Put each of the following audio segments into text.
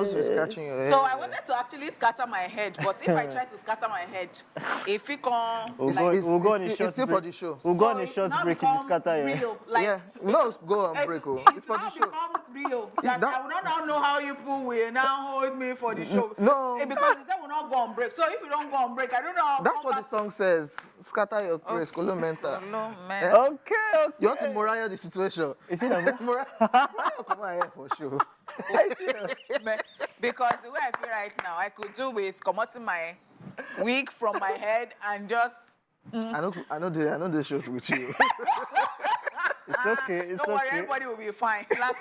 supposed to be scratching your head. So I wanted to actually scatter my head, but if I try to scatter my head, if it can, We'll go on a short it's still break. for the show. We'll go on a it's short now break if you become scatter your real. Like, Yeah, we don't go on break. Oh. It's for the now show. become real. That I will not now know how you people will now hold me for the show. No. Because they will not go on break. So if you don't go on break, I don't know how. That's what the song says. Scatter your grace, Colomenta. No, man. Okay. You want to Mariah the situation? Is it a Mariah come on here for sure. Because the way I feel right now, I could do with commoting my wig from my head and just. I know the show with you. It's okay. It's Don't worry, okay. everybody will be fine. Because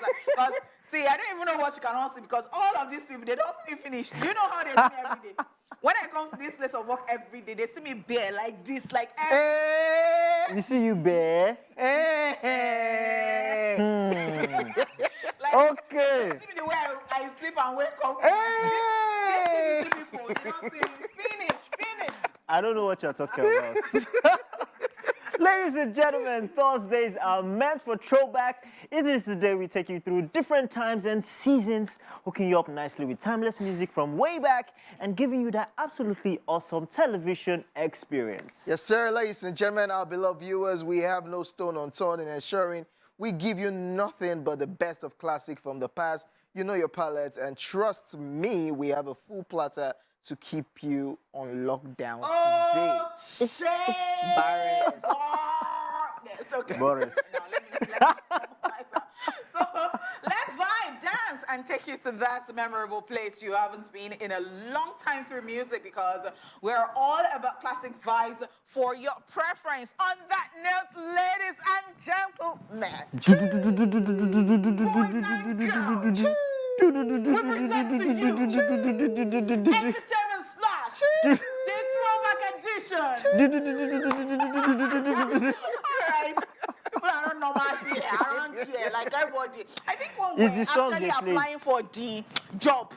see, I don't even know what you can all see because all of these people they don't see me finish. Do you know how they see me every day? When I come to this place of work every day, they see me bare like this, like every. We see you bare. Like, Okay. see me the way I sleep and wake up. These people, they don't see me. Finish. I don't know what you're talking about. Ladies and gentlemen, Thursdays are meant for throwback. It is the day we take you through different times and seasons, hooking you up nicely with timeless music from way back and giving you that absolutely awesome television experience. Yes, sir, ladies and gentlemen, our beloved viewers, we have no stone unturned in ensuring we give you nothing but the best of classic from the past. You know your palette, and trust me, we have a full platter to keep you on lockdown today. Shit! Barry. It's okay. Boris. Now, let me So let's vibe, dance, and take you to that memorable place you haven't been in a long time through music because we're all about classic vibes for your preference. On that note, ladies and gentlemen, boys and girls, represent to you, Entertainment Splash, the throwback edition. All right. People are not normal here, around here, like everybody. I think when It's we're the song actually they play. applying for the job,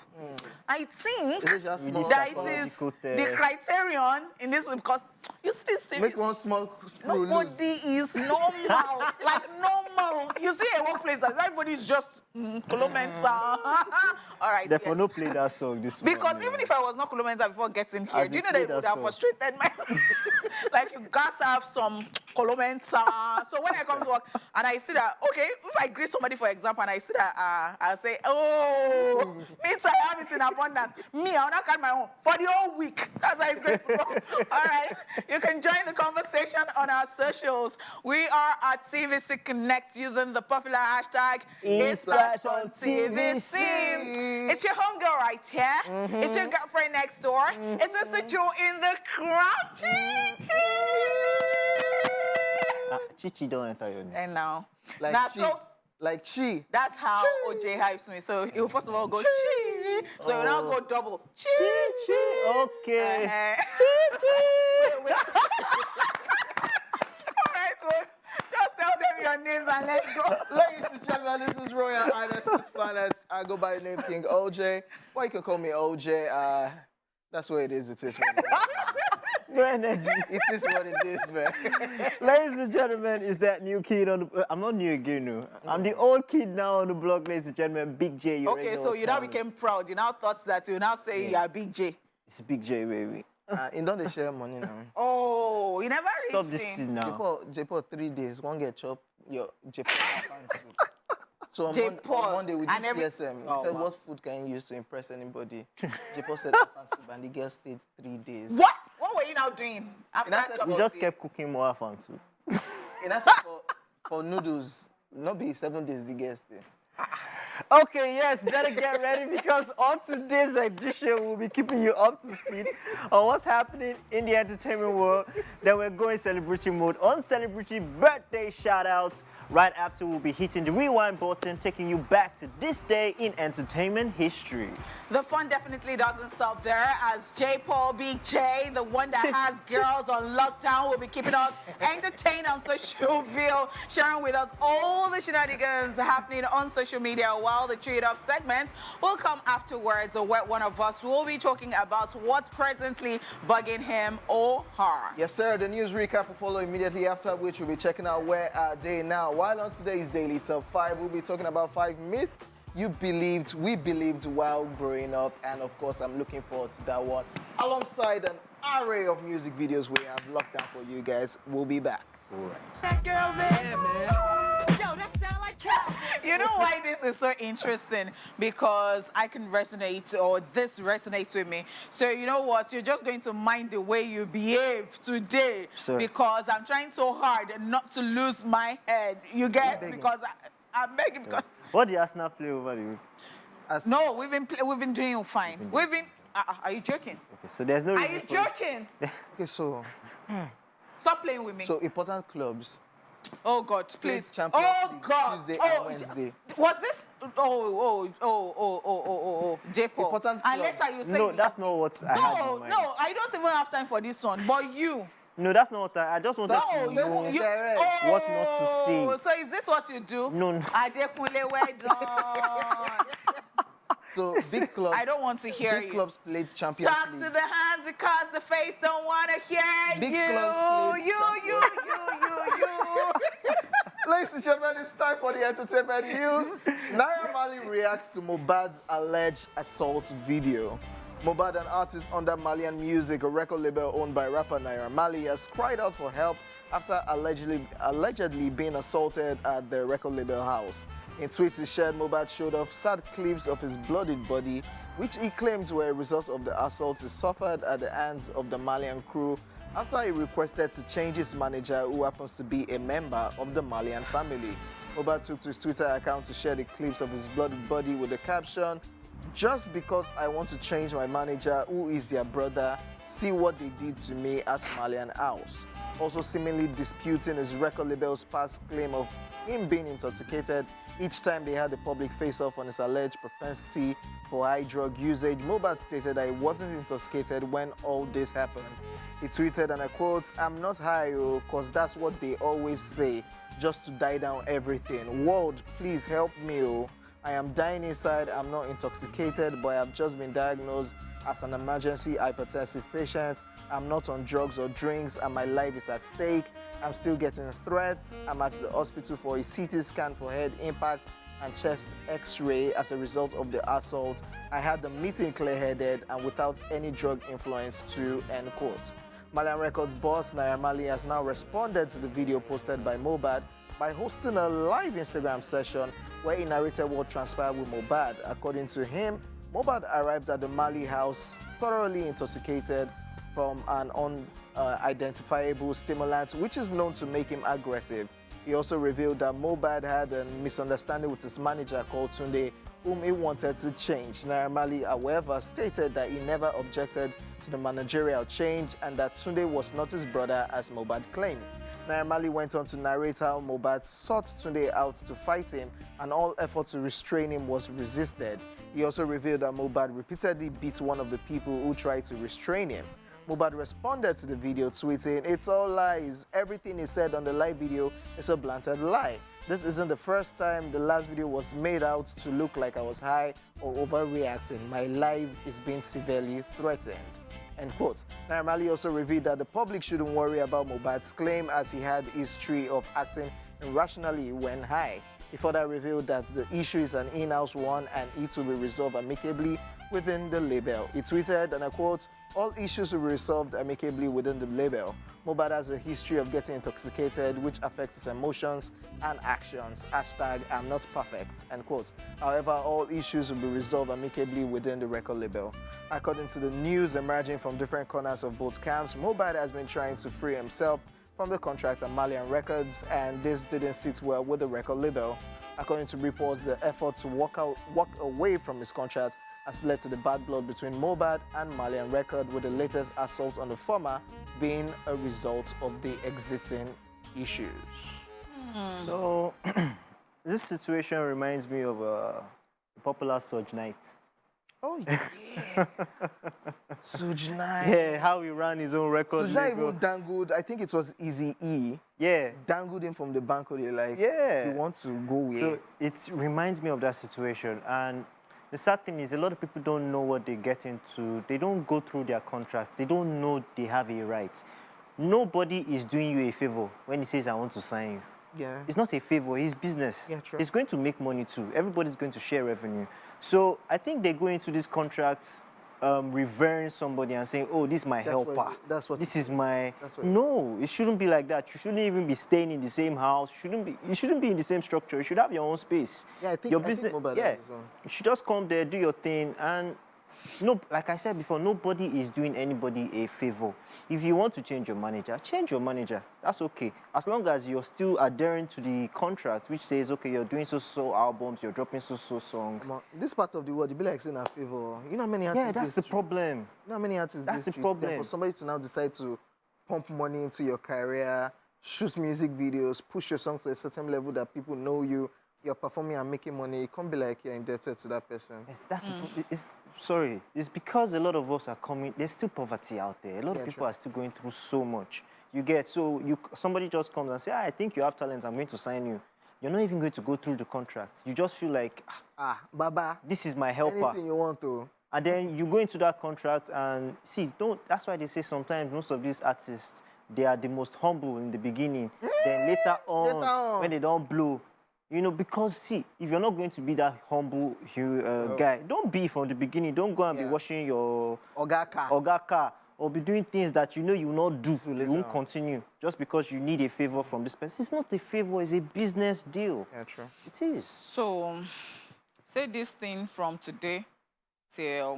I think Is it just small that it psychological is the criterion in this one because you still see Make one small screw loose. nobody is normal, like normal. You see a workplace that everybody's just Colomenta. All right. Therefore, yes. no play that song this Because morning. even if I was not Colomenta before getting here, As do you you know play that it would that have song. frustrated my like you guys have some Colomenta. So when I come to work and I see that, okay, if I greet somebody for example and I see that I'll say, oh, means I have it in abundance. Me, I'll not cut my own for the whole week. That's how it's going to go. All right. You can join the conversation on our socials. We are at TVC Connect using the popular hashtag Esplash on TVC. TVC. It's your homegirl right here. It's your girlfriend next door. It's Sister Joe in the crowd. Chichi don't enter your name. And now, Like now chi. so Like chi. that's how OJ hypes me. So he'll first of all go chi. So he'll now go double chi. Okay. Wait. All right, well, just tell them your names and let's go. Ladies and gentlemen, this is Royal Highness Finest. I go by the name King OJ. Well, you can call me OJ. That's what it is. It is what it is. No energy. It is what it is, man. Ladies and gentlemen, is that new kid on the... I'm not new again, no. I'm the old kid now on the block, ladies and gentlemen. Big J. You Okay, so you now became proud. You now thought that you now say you are Big J. It's Big J, baby. You don't they share money now. Oh, you never Stop reached this me. thing now. J-Paul 3 days. One get chop your J-Paul account food. So on J-Paul Monday we did and every- TSM. He Oh, said, wow. what food can you use to impress anybody? J-Paul said afang soup, and the girl stayed 3 days. What? What were you now doing after And I said, that? We just kept cooking more afang soup. And I said for noodles, not be 7 days the girl stay. Okay, yes, better get ready because on today's edition, we'll be keeping you up to speed on what's happening in the entertainment world. Then we're going celebrity mode on celebrity birthday shout-outs. Right after, we'll be hitting the rewind button, taking you back to this day in entertainment history. The fun definitely doesn't stop there as J. Paul Big J, the one that has girls on lockdown, will be keeping us entertained on social view, sharing with us all the shenanigans happening on social media, while the Trade Off segment will come afterwards, where one of us will be talking about what's presently bugging him or her. Yes, sir. The news recap will follow immediately after, which we'll be checking out where are they now. While on today's Daily Top 5, we'll be talking about 5 myths you believed, we believed while growing up, and of course, I'm looking forward to that one. Alongside an array of music videos we have locked down for you guys. We'll be back. That girl, man. Yo, that sound like You know why this is so interesting? Because I can resonate, or this resonates with me. So you know what? You're just going to mind the way you behave today. Sure. Because I'm trying so hard not to lose my head. You get? Because I'm begging. Because What did Arsenal play over the week? no, we've been doing fine. We've been. Are you joking? Okay, so there's no Are reason you for joking? Okay, so Stop playing with me. important clubs. Oh God, please. Champions Oh League God. Tuesday Oh, and Wednesday. was this? J-Paul. Important And clubs. later you say. No, that's not what I had in mind. No, I don't even have time for this one. But you. No, that's not what I just wanted No, to know you. what not to say. So is this what you do? No, no. Adekunle, well done. So big clubs. I don't want to hear Big you. clubs played Champions Talk League. to the hands because the face don't want to hear Big you. clubs played You. Ladies and gentlemen, it's time for the entertainment news. Naira Marley reacts to Mohbad's alleged assault video. Mohbad, an artist under Malian Music, a record label owned by rapper Naira Marley, has cried out for help after allegedly being assaulted at the record label house. In tweets he shared, Mohbad showed off sad clips of his bloodied body, which he claimed were a result of the assault he suffered at the hands of the Malian crew after he requested to change his manager, who happens to be a member of the Malian family. Mohbad took to his Twitter account to share the clips of his bloodied body with the caption, "Just because I want to change my manager, who is their brother, see what they did to me at Malian house." Also seemingly disputing his record label's past claim of him being intoxicated each time they had a public face-off on his alleged propensity for high drug usage. Mohbad stated that he wasn't intoxicated when all this happened. He tweeted, and I quote, "I'm not high, cause that's what they always say, just to die down everything. World, please help me, oh. I am dying inside. I'm not intoxicated, but I have just been diagnosed as an emergency hypertensive patient. I'm not on drugs or drinks, and my life is at stake. I'm still getting threats. I'm at the hospital for a CT scan for head impact and chest x-ray as a result of the assault. I had the meeting clear-headed and without any drug influence too," end quote. Malian Records boss Naira Marley has now responded to the video posted by Mohbad by hosting a live Instagram session where he narrated what transpired with Mohbad. According to him, Mohbad arrived at the Marley house thoroughly intoxicated from an unidentifiable stimulant, which is known to make him aggressive. He also revealed that Mohbad had a misunderstanding with his manager called Tunde, whom he wanted to change. Naira Marley, however, stated that he never objected to the managerial change and that Tunde was not his brother as Mohbad claimed. Naira Marley went on to narrate how Mohbad sought Tunde out to fight him and all effort to restrain him was resisted. He also revealed that Mohbad repeatedly beat one of the people who tried to restrain him. Mohbad responded to the video tweeting, "It's all lies. Everything he said on the live video is a blatant lie. This isn't the first time the last video was made out to look like I was high or overreacting. My life is being severely threatened." End quote. Naira Marley also revealed that the public shouldn't worry about Mohbad's claim as he had a history of acting irrationally when high. He further revealed that the issue is an in-house one and it will be resolved amicably within the label. He tweeted, and I quote, "All issues will be resolved amicably within the label. Mohbad has a history of getting intoxicated, which affects his emotions and actions. Hashtag I'm not perfect," end quote. However, all issues will be resolved amicably within the record label. According to the news emerging from different corners of both camps, Mohbad has been trying to free himself from the contract at Malian Records, and this didn't sit well with the record label. According to reports, the effort to walk away from his contract has led to the bad blood between Mohbad and Malian Record, with the latest assault on the former being a result of the exiting issues. So, this situation reminds me of a popular Suge Knight. Oh yeah, Suge Knight. Yeah, how he ran his own record Suge Knight label. even dangled, I think it was Easy E, Yeah. dangled him from the balcony like, Yeah. "You want to go away." So it reminds me of that situation. And the sad thing is a lot of people don't know what they get into. They don't go through their contracts. They don't know they have a right. Nobody is doing you a favor when he says, "I want to sign you." Yeah. It's not a favor, it's business. Yeah, true. It's going to make money too. Everybody's going to share revenue. So I think they go into this contract revering somebody and saying, oh, this is my helper. This is my... No, it shouldn't be like that. You shouldn't even be staying in the same house. You shouldn't be in the same structure. You should have your own space. Yeah, I think your business. Yeah, you should just come there, do your thing, and no, like I said before, nobody is doing anybody a favor. If you want to change your manager, change your manager. That's okay. As long as you're still adhering to the contract, which says, okay, you're doing so albums, you're dropping so songs. This part of the world, you be like saying a favor. You know how many artists? Yeah, that's the problem. You know how many artists? That's the problem. For somebody to now decide to pump money into your career, shoot music videos, push your songs to a certain level that people know you. You're performing and making money, it can't be like you're indebted to that person. Sorry, it's because a lot of us are coming, there's still poverty out there. A lot of people are still going through so much. Somebody just comes and says, I think you have talent, I'm going to sign you. You're not even going to go through the contract. You just feel like, Baba, this is my helper. Anything you want to. And then you go into that contract and that's why they say sometimes most of these artists, they are the most humble in the beginning. Then later on, when they don't blow, because see, if you're not going to be that humble guy, don't be from the beginning. Don't go and be washing your Oga car or be doing things that you will not do. You won't continue just because you need a favor from this person. It's not a favor, it's a business deal. Yeah, true. It is. So, say this thing from today till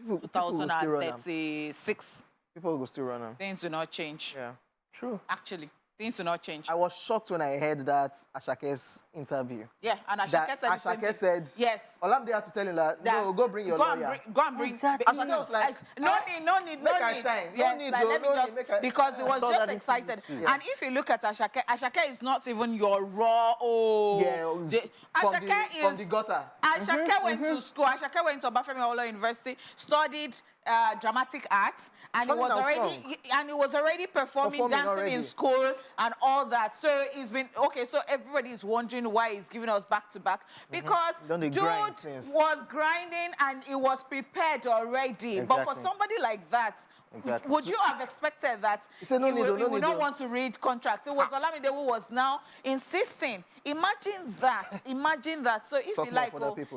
2036. People will still run them. Things do not change. Yeah. True. Actually, things do not change. I was shocked when I heard that Ashake's interview. Yeah, and Ashake said, yes. Olamide had to tell him that, no, go bring your lawyer. Go and bring. Exactly. Ashake was like, no need. Yes, because he was just excited. Yeah. And if you look at Ashake is not even your raw, from the gutter. Ashake went to school. Ashake went to Obafemi Awolowo University, studied dramatic arts, and he was already performing, dancing in school and all that. So it's been okay. So everybody is wondering why he's giving us back to back, because dude was grinding and he was prepared already. Exactly. But for somebody like that, would you have expected that he would not want to read contracts? It was Olamide who was now insisting. Imagine that. Imagine that. So if you like,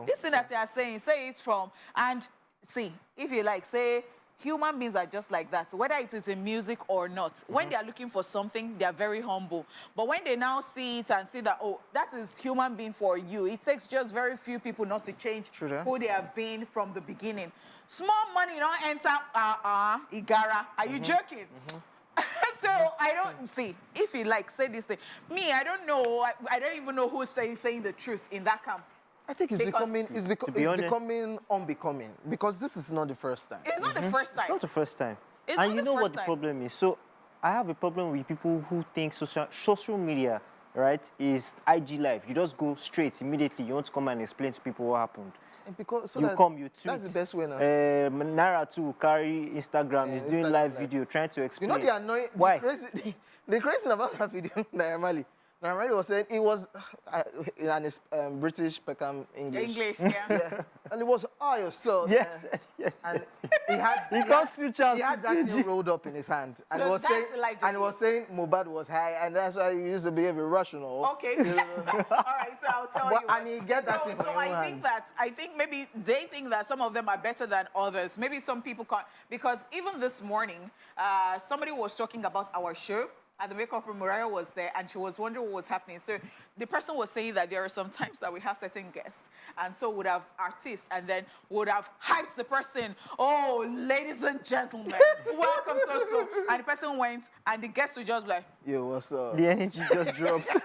this thing that they are saying, say it from, and see, if you like, say, human beings are just like that, whether it is in music or not. When they are looking for something, they are very humble. But when they now see it and see that, oh, that is human being for you, it takes just very few people not to change who they have been from the beginning. Small money don't enter, Igara. Are you joking? So I don't see, if you like, say this thing. Me, I don't know, I don't even know who's saying the truth in that camp. I think it's becoming unbecoming, because this is not the first time. It's not the first time. It's not the first time. And you know what the problem is? So I have a problem with people who think social media, right, is IG Live. You just go straight, immediately. You want to come and explain to people what happened. And because you tweet. That's the best way now. Naira too carry Instagram, is doing live video, trying to explain. You know the annoying, why? The crazy thing about that video, Naira Marley. Naira Marley was saying it was in British Peckham English. Yeah. And it was so. Yes. And he had that thing rolled up in his hand, and so he was saying Mohbad was high, and that's why he used to behave irrational. Okay. All right, so I'll tell you. And he gets that thing. So I think maybe they think that some of them are better than others. Maybe some people can't, because even this morning, somebody was talking about our show. And the makeup room, Mariah was there, and she was wondering what was happening. So the person was saying that there are some times that we have certain guests, and so would have artists, and then would have hyped the person. Oh, ladies and gentlemen, welcome so. And the person went, and the guest would just like, yo, what's up? The energy just drops. So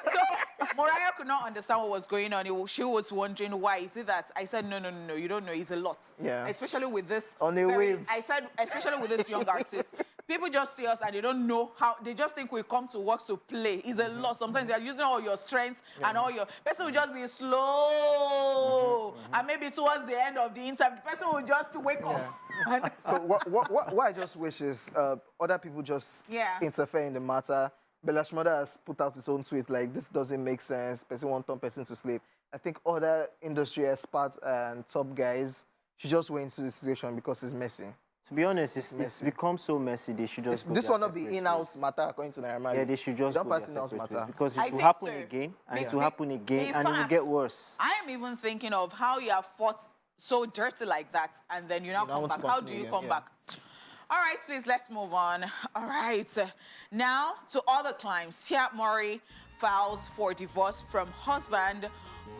Mariah could not understand what was going on. She was wondering why. Is it that? I said, no, you don't know. It's a lot. Yeah. Especially with this. On a wave. I said, especially with this young artist. People just see us and they don't know how, they just think we come to work to play. It's a lot. Sometimes you're using all your strengths and all your, person will just be slow. And maybe towards the end of the interview, the person will just wake up. So what I just wish is other people just interfere in the matter. Bella Shmurda has put out his own tweet like, this doesn't make sense. Person won't turn person to slave. I think other industry experts and top guys should just wait into the situation because it's messy. To be honest, it's become so messy. They should just go This their will not be separate in-house ways. matter according to Naira Marley. Yeah, they should just Don't go pass their in-house separate ways matter. because I it will think happen so. again, and Be- it will be- happen again, in and it will fact, get worse. I am even thinking of how you have fought so dirty like that, and then you now now come want to back. How do continue you again, come yeah. back? All right, please, let's move on. All right. Now, to other claims. Tia Murray files for divorce from husband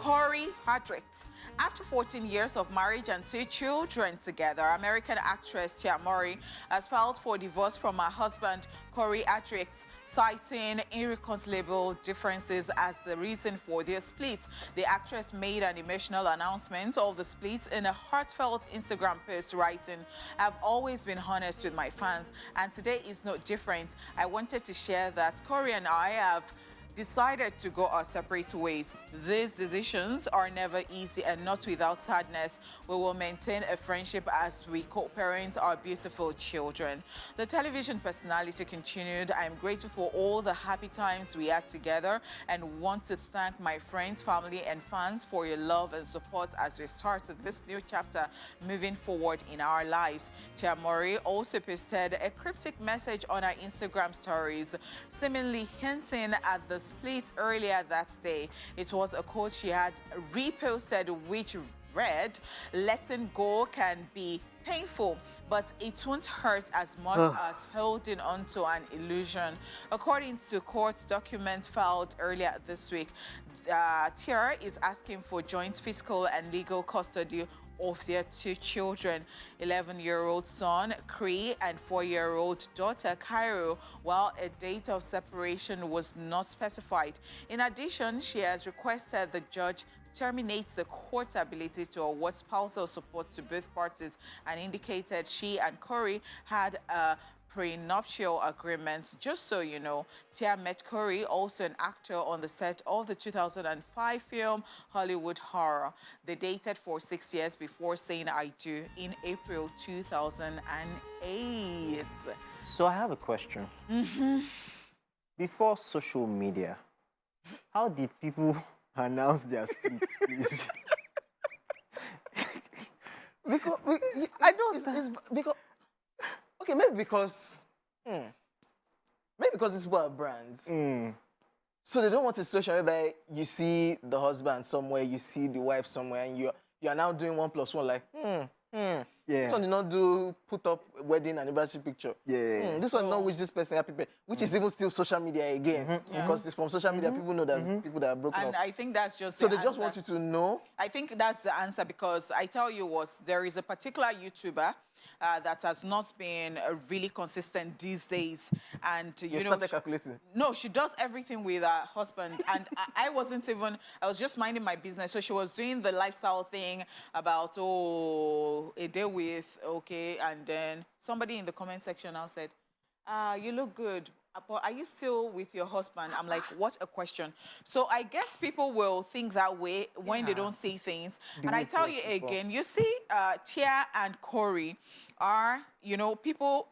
Corey Hardricks. After 14 years of marriage and 2 children together, American actress Tia Murray has filed for divorce from her husband Corey Hardricks, citing irreconcilable differences as the reason for their split. The actress made an emotional announcement of the split in a heartfelt Instagram post, writing, "I've always been honest with my fans, and today is no different. I wanted to share that Corey and I have decided to go our separate ways. These decisions are never easy and not without sadness. We will maintain a friendship as we co-parent our beautiful children." The television personality continued, "I am grateful for all the happy times we had together and want to thank my friends, family, and fans for your love and support as we start this new chapter moving forward in our lives." Tia Murray also posted a cryptic message on her Instagram stories, seemingly hinting at the split earlier that day. It was a quote she had reposted which read, "Letting go can be painful, but it won't hurt as much as holding on to an illusion." According to court documents filed earlier this week, Tia is asking for joint fiscal and legal custody of their 2 children, 11-year-old son, Cree, and 4-year-old daughter, Cairo, while a date of separation was not specified. In addition, she has requested the judge terminates the court's ability to award spousal support to both parties and indicated she and Corey had a prenuptial agreement. Just so you know, Tia met Corey, also an actor, on the set of the 2005 film Hollywood Horror. They dated for 6 years before saying "I do" in April 2008. So I have a question. Before social media, how did people announce their splits, please? Because I don't. It's because okay, maybe because these people are brands. So they don't want a situation whereby you see the husband somewhere, you see the wife somewhere, and you are now doing 1 + 1 like Yeah. This one did not do put up wedding anniversary picture. Yeah. This one not wish this person happy birthday, which is even still social media again. Because it's from social media, people know that people that are broken And up. I think that's just So the they just answer. want you to know. I think that's the answer, because I tell you what, there is a particular YouTuber that has not been really consistent these days, and You started calculating. no, she does everything with her husband, and I wasn't even. I was just minding my business, so she was doing the lifestyle thing about a day with and then somebody in the comment section now said, "You look good. But are you still with your husband?" I'm like, what a question. So I guess people will think that way when they don't see things. And I way tell it you was before. again, you see, Tia and Corey are, people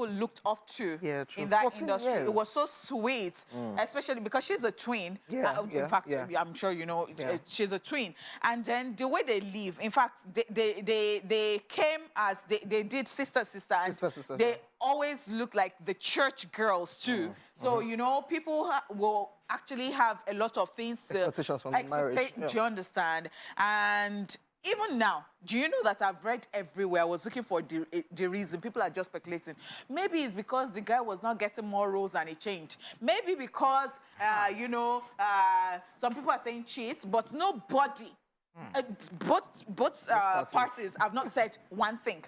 looked up to Yeah, true. in that 14 industry. years. It was so sweet, especially because she's a twin. Yeah, In fact, yeah. I'm sure you know Yeah. she's a twin. And then the way they live, in fact, they came as they did sister. And Sister, they yeah. always look like the church girls too. So people will actually have a lot of things to Expectations from the marriage, yeah. Do you understand? And even now, do you know that I've read everywhere? I was looking for the reason. People are just speculating. Maybe it's because the guy was not getting more roles and he changed. Maybe because some people are saying cheat, but nobody, both parties have not said one thing.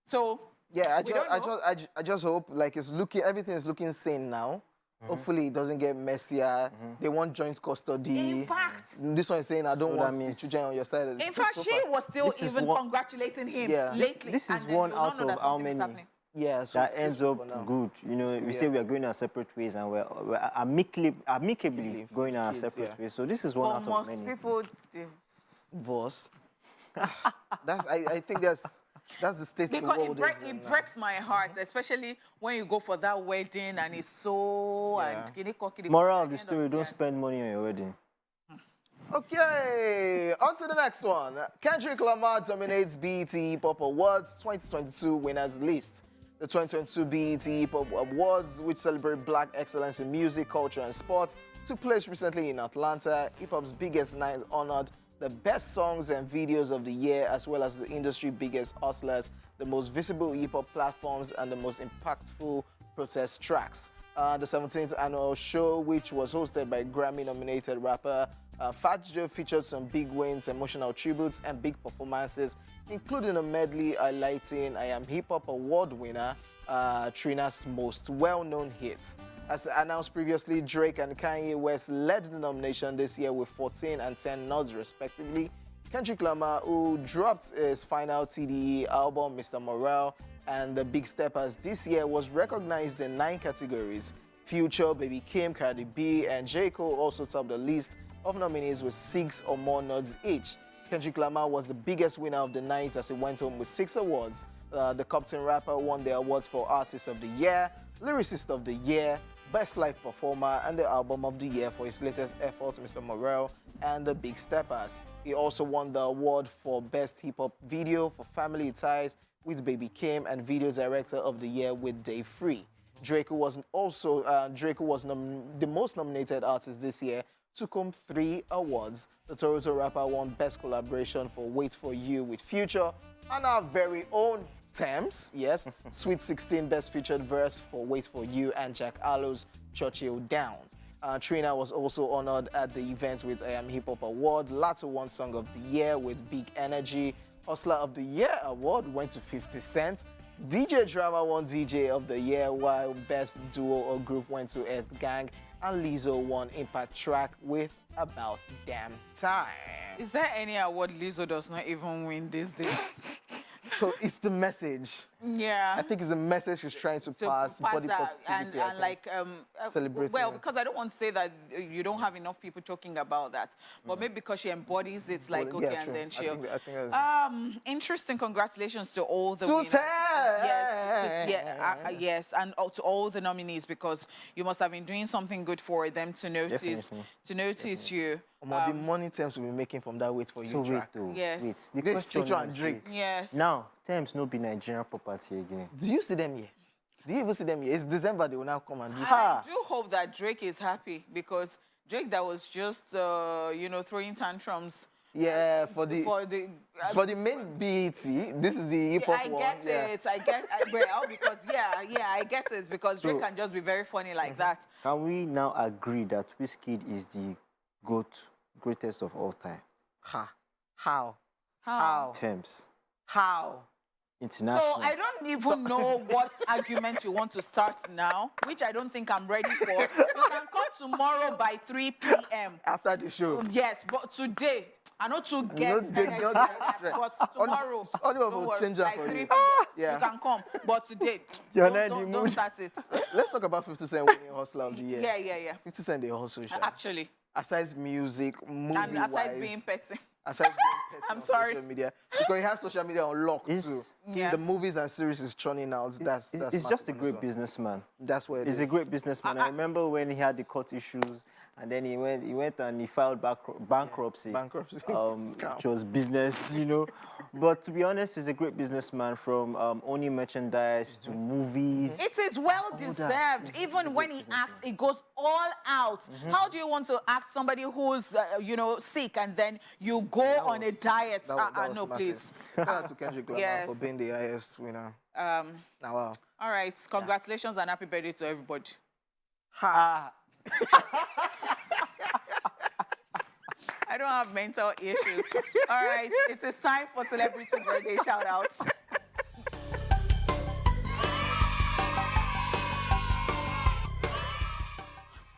So Yeah, we don't know. I just hope like everything is looking sane now. Hopefully it doesn't get messier. They want joint custody. In fact, This one is saying I don't So want that the means- children on your side. in fact, she was still This is even one- congratulating him Yeah. lately. This is and then one you'll not out know of that how something is many happening. Yeah, so that it's ends peaceful up for now. good. We say we are going our separate ways, and we're amicably going our kids, separate yeah. ways. So this is one But out of most many. people, Divorce. I think that's the state because the world is in it now. breaks my heart, especially when you go for that wedding and it's so Yeah. and kini-ko, kini-ko. Moral At of the end story: don't day, spend money on your wedding. Okay, on to the next one. Kendrick Lamar dominates BET Hip Hop Awards 2022 winners list. The 2022 BET Hip Hop Awards, which celebrate black excellence in music, culture, and sport, took place recently in Atlanta. Hip Hop's biggest night honored the best songs and videos of the year, as well as the industry biggest hustlers, the most visible hip hop platforms, and the most impactful protest tracks. The 17th annual show, which was hosted by Grammy-nominated rapper Fat Joe, featured some big wins, emotional tributes, and big performances, including a medley highlighting I Am Hip Hop Award winner Trina's most well-known hits. As announced previously, Drake and Kanye West led the nomination this year with 14 and 10 nods respectively. Kendrick Lamar, who dropped his final TDE album, Mr. Morale, and the Big Steppers this year, was recognized in 9 categories. Future, Baby Kim, Cardi B, and J. Cole also topped the list of nominees with 6 or more nods each. Kendrick Lamar was the biggest winner of the night as he went home with 6 awards. The Compton rapper won the awards for Artist of the Year, Lyricist of the Year, Best Live Performer, and the Album of the Year for his latest effort, Mr. Morale, and the Big Steppers. He also won the award for Best Hip Hop Video for Family Ties with Baby Kim, and Video Director of the Year with Dave Free. Drake, who was the most nominated artist this year, took home 3 awards. The Toronto rapper won Best Collaboration for Wait For You with Future, and our very own Thames, yes, Sweet 16 Best Featured Verse for Wait For You, and Jack Harlow's Churchill Downs. Trina was also honored at the event with I Am Hip Hop Award. Lato won Song of the Year with Big Energy. Hustler of the Year award went to 50 Cent. DJ Drama won DJ of the Year, while Best Duo or Group went to Earth Gang, and Lizzo won Impact Track with About Damn Time. Is there any award Lizzo does not even win these days? So it's the message. Yeah. I think it's a message she's trying to pass body that positivity. and like celebrating well, it. because I don't want to say that you don't have enough people talking about that, but maybe because she embodies it, like Yeah, okay, and true. then she. I think that's Interesting. Congratulations to all the To winners. Yes, and to all the nominees, because you must have been doing something good for them to notice you. the money Thames will be making from that Wait For You So wait, track. though. Yes. Wait. The This question Future and is, Drake. Yes. now, Thames no be Nigerian property again. Do you see them here? Do you even see them here? It's December, they will now come and do I do hope that Drake is happy, because Drake that was just throwing tantrums. Yeah, for the main BET, this is the hip hop I one. get it. I get well, because I get it, because Drake can just be very funny like that. Can we now agree that Wizkid is the greatest of all time? How? Thames. How? International. So I don't even know what argument you want to start now, which I don't think I'm ready for. You can come tomorrow by 3 p.m. After the show. Yes, but today, I know to get No, they energy don't like get that, but tomorrow, only don't will worry, change that like for 3 you. p.m. Yeah. You can come, but today, You're not in the don't mood. start it. Let's talk about 50 Cent winning Hustler of the Year. Yeah. 50 Cent, they hustle. Sha. Actually, Aside music, and aside movie-wise, being petty. aside being petty I'm on sorry. social media, because he has social media on lock It's- too. Yes. The movies and series is churning out. That's He's just a massive great as well. businessman. That's what it He's is. a great businessman. I remember when he had the court issues, and then he went and he filed bankruptcy. Bankruptcy. Which was business, But to be honest, he's a great businessman, from owning merchandise to movies. It is well deserved. Even when he acts, it goes all out. How do you want to act somebody who's, sick, and then you go on a diet? That was No, massive. please. Shout out to Kendrick Lamar Yes. for being the highest winner. Now, Wow. all right. Congratulations and happy birthday to everybody. I don't have mental issues. All right. It is time for celebrity birthday shout-outs.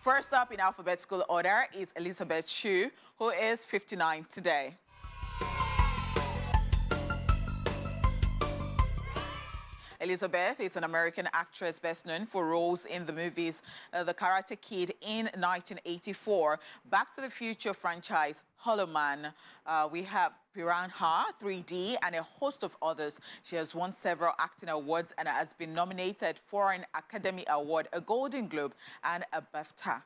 First up in alphabetical order is Elizabeth Shue, who is 59 today. Elizabeth is an American actress best known for roles in the movies The Karate Kid in 1984, Back to the Future franchise, Hollow Man. We have Piranha 3D and a host of others. She has won several acting awards and has been nominated for an Academy Award, a Golden Globe, and a BAFTA.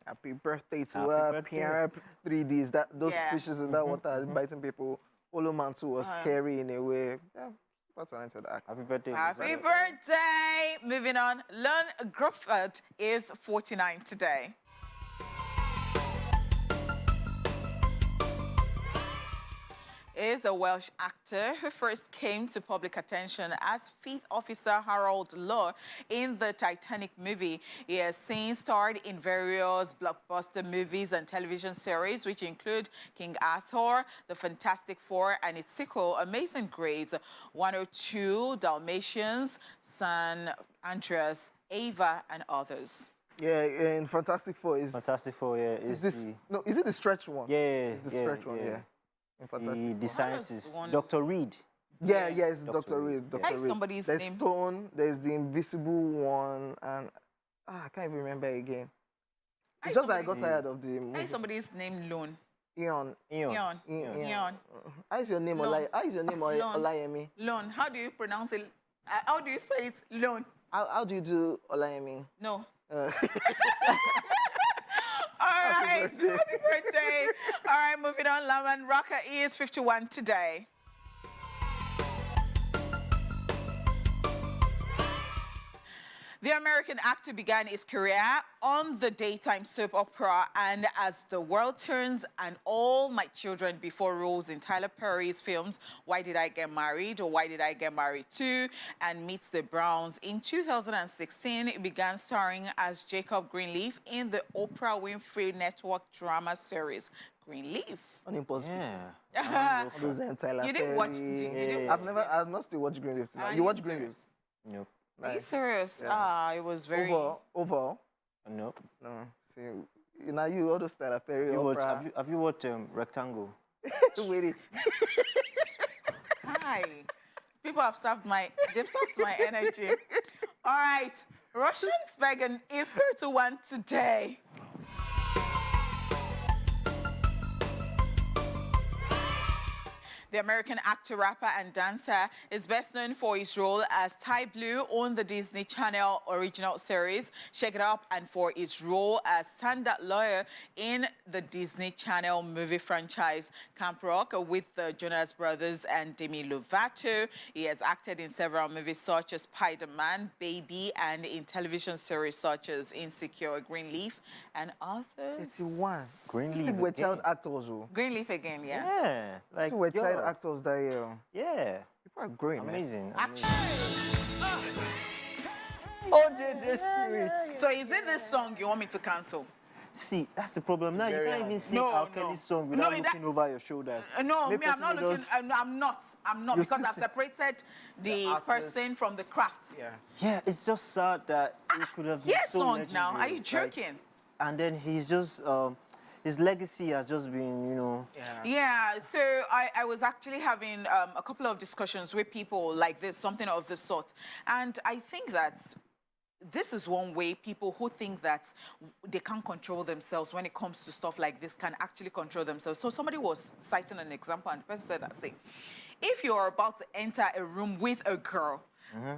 Happy birthday to Happy her. birthday. Pierre 3Ds. Those Yeah. fishes in that water are biting people. Oloman too was scary in a way. Yeah, super talented actor. Happy birthday. Happy Elizabeth. birthday. Moving on. Lon Grufford is 49 today. Is a Welsh actor who first came to public attention as Fifth Officer Harold Law in the Titanic movie. He has since starred in various blockbuster movies and television series, which include King Arthur, The Fantastic Four, and its sequel, Amazing Grace, 102, Dalmatians, San Andreas, Ava, and others. Yeah, in Fantastic Four is Fantastic Four, yeah. Is this no? Is it the stretch one? Yeah, It's the stretch one. Yeah. In Fantastic The Four. scientist, one- Dr. Reed. Yeah, it's Dr. Dr. Reed. Reed, Dr. Like Reed. somebody's There's name. Stone. There's the Invisible One, and I can't even remember again. It's just that I got tired of the Why movie. is somebody's name Lone? Eon. Eon. Eon. How is your name? Lon. How is your name? Lon. Olayemi. Lone. How do you pronounce it? How do you spell it? Lone. How do you do Olayemi? No. Uh, All right. birthday. Happy birthday. All right, moving on. Laman Rocker is 51 today. The American actor began his career on the daytime soap opera and As the World Turns and All My Children before roles in Tyler Perry's films Why Did I Get Married or Why Did I Get Married Too and Meets the Browns. In 2016, he began starring as Jacob Greenleaf in the Oprah Winfrey Network drama series Greenleaf. Unimpossible. Yeah. All those Tyler You didn't watch- Perry. you didn't I've not still watched Greenleaf. Are You you watch serious? Greenleaf? Nope. Are you Nice. serious? Yeah. It was very... Overall. Nope. No. See, now you all those Tyler Perry. Have you watched Rectangle? Wait. Hi. People have they've sapped my energy. All right. Russian vegan is 31 today. The American actor, rapper, and dancer is best known for his role as Ty Blue on the Disney Channel original series Shake It Up and for his role as standard lawyer in the Disney Channel movie franchise Camp Rock with the Jonas Brothers and Demi Lovato. He has acted in several movies such as Spider-Man, Baby, and in television series such as Insecure, Greenleaf, and others. 31. Greenleaf People were again. child actors. Oh. Greenleaf again, yeah. Yeah. Like, People were yo, child actors that year. yeah. People are great, man. Amazing. Action. OJJ Spirits. So is it this song you want me to cancel? See, that's the problem. Now you very can't hard. even sing No, R. no. Kelly's song No, without that- looking over your shoulders. No, Make me, I'm person not who looking. does- I'm not. You Because still I've see- separated the artist. person from the craft. Yeah. Yeah, it's just sad that it could have been Yes, so song legendary. now. Are you Like, joking? and then he's just, his legacy has just been, you know. Yeah, so I was actually having a couple of discussions with people like this, something of this sort. And I think that this is one way people who think that they can't control themselves when it comes to stuff like this can actually control themselves. So somebody was citing an example and the person said that, say, if you're about to enter a room with a girl,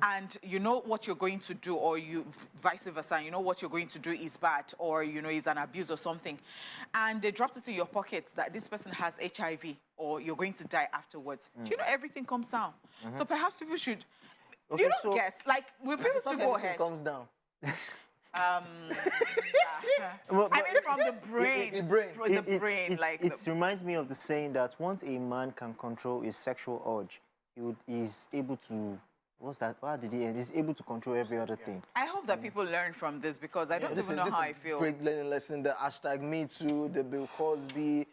and you know what you're going to do, or you vice versa, you know what you're going to do is bad, or you know is an abuse or something, and they dropped it in your pockets that this person has HIV or you're going to die afterwards. Do you know everything comes down? So perhaps people should. Okay, you don't so- guess, like will people still go Everything ahead? comes down. Yeah. Well, I mean, from the brain, the brain. from the brain, like it reminds me of the saying that once a man can control his sexual urge, he's able to. What's that? How did he end? He's able to control every other thing. I hope that people learn from this because I don't even know how I feel. Great learning lesson. The hashtag Me Too, the Bill Cosby,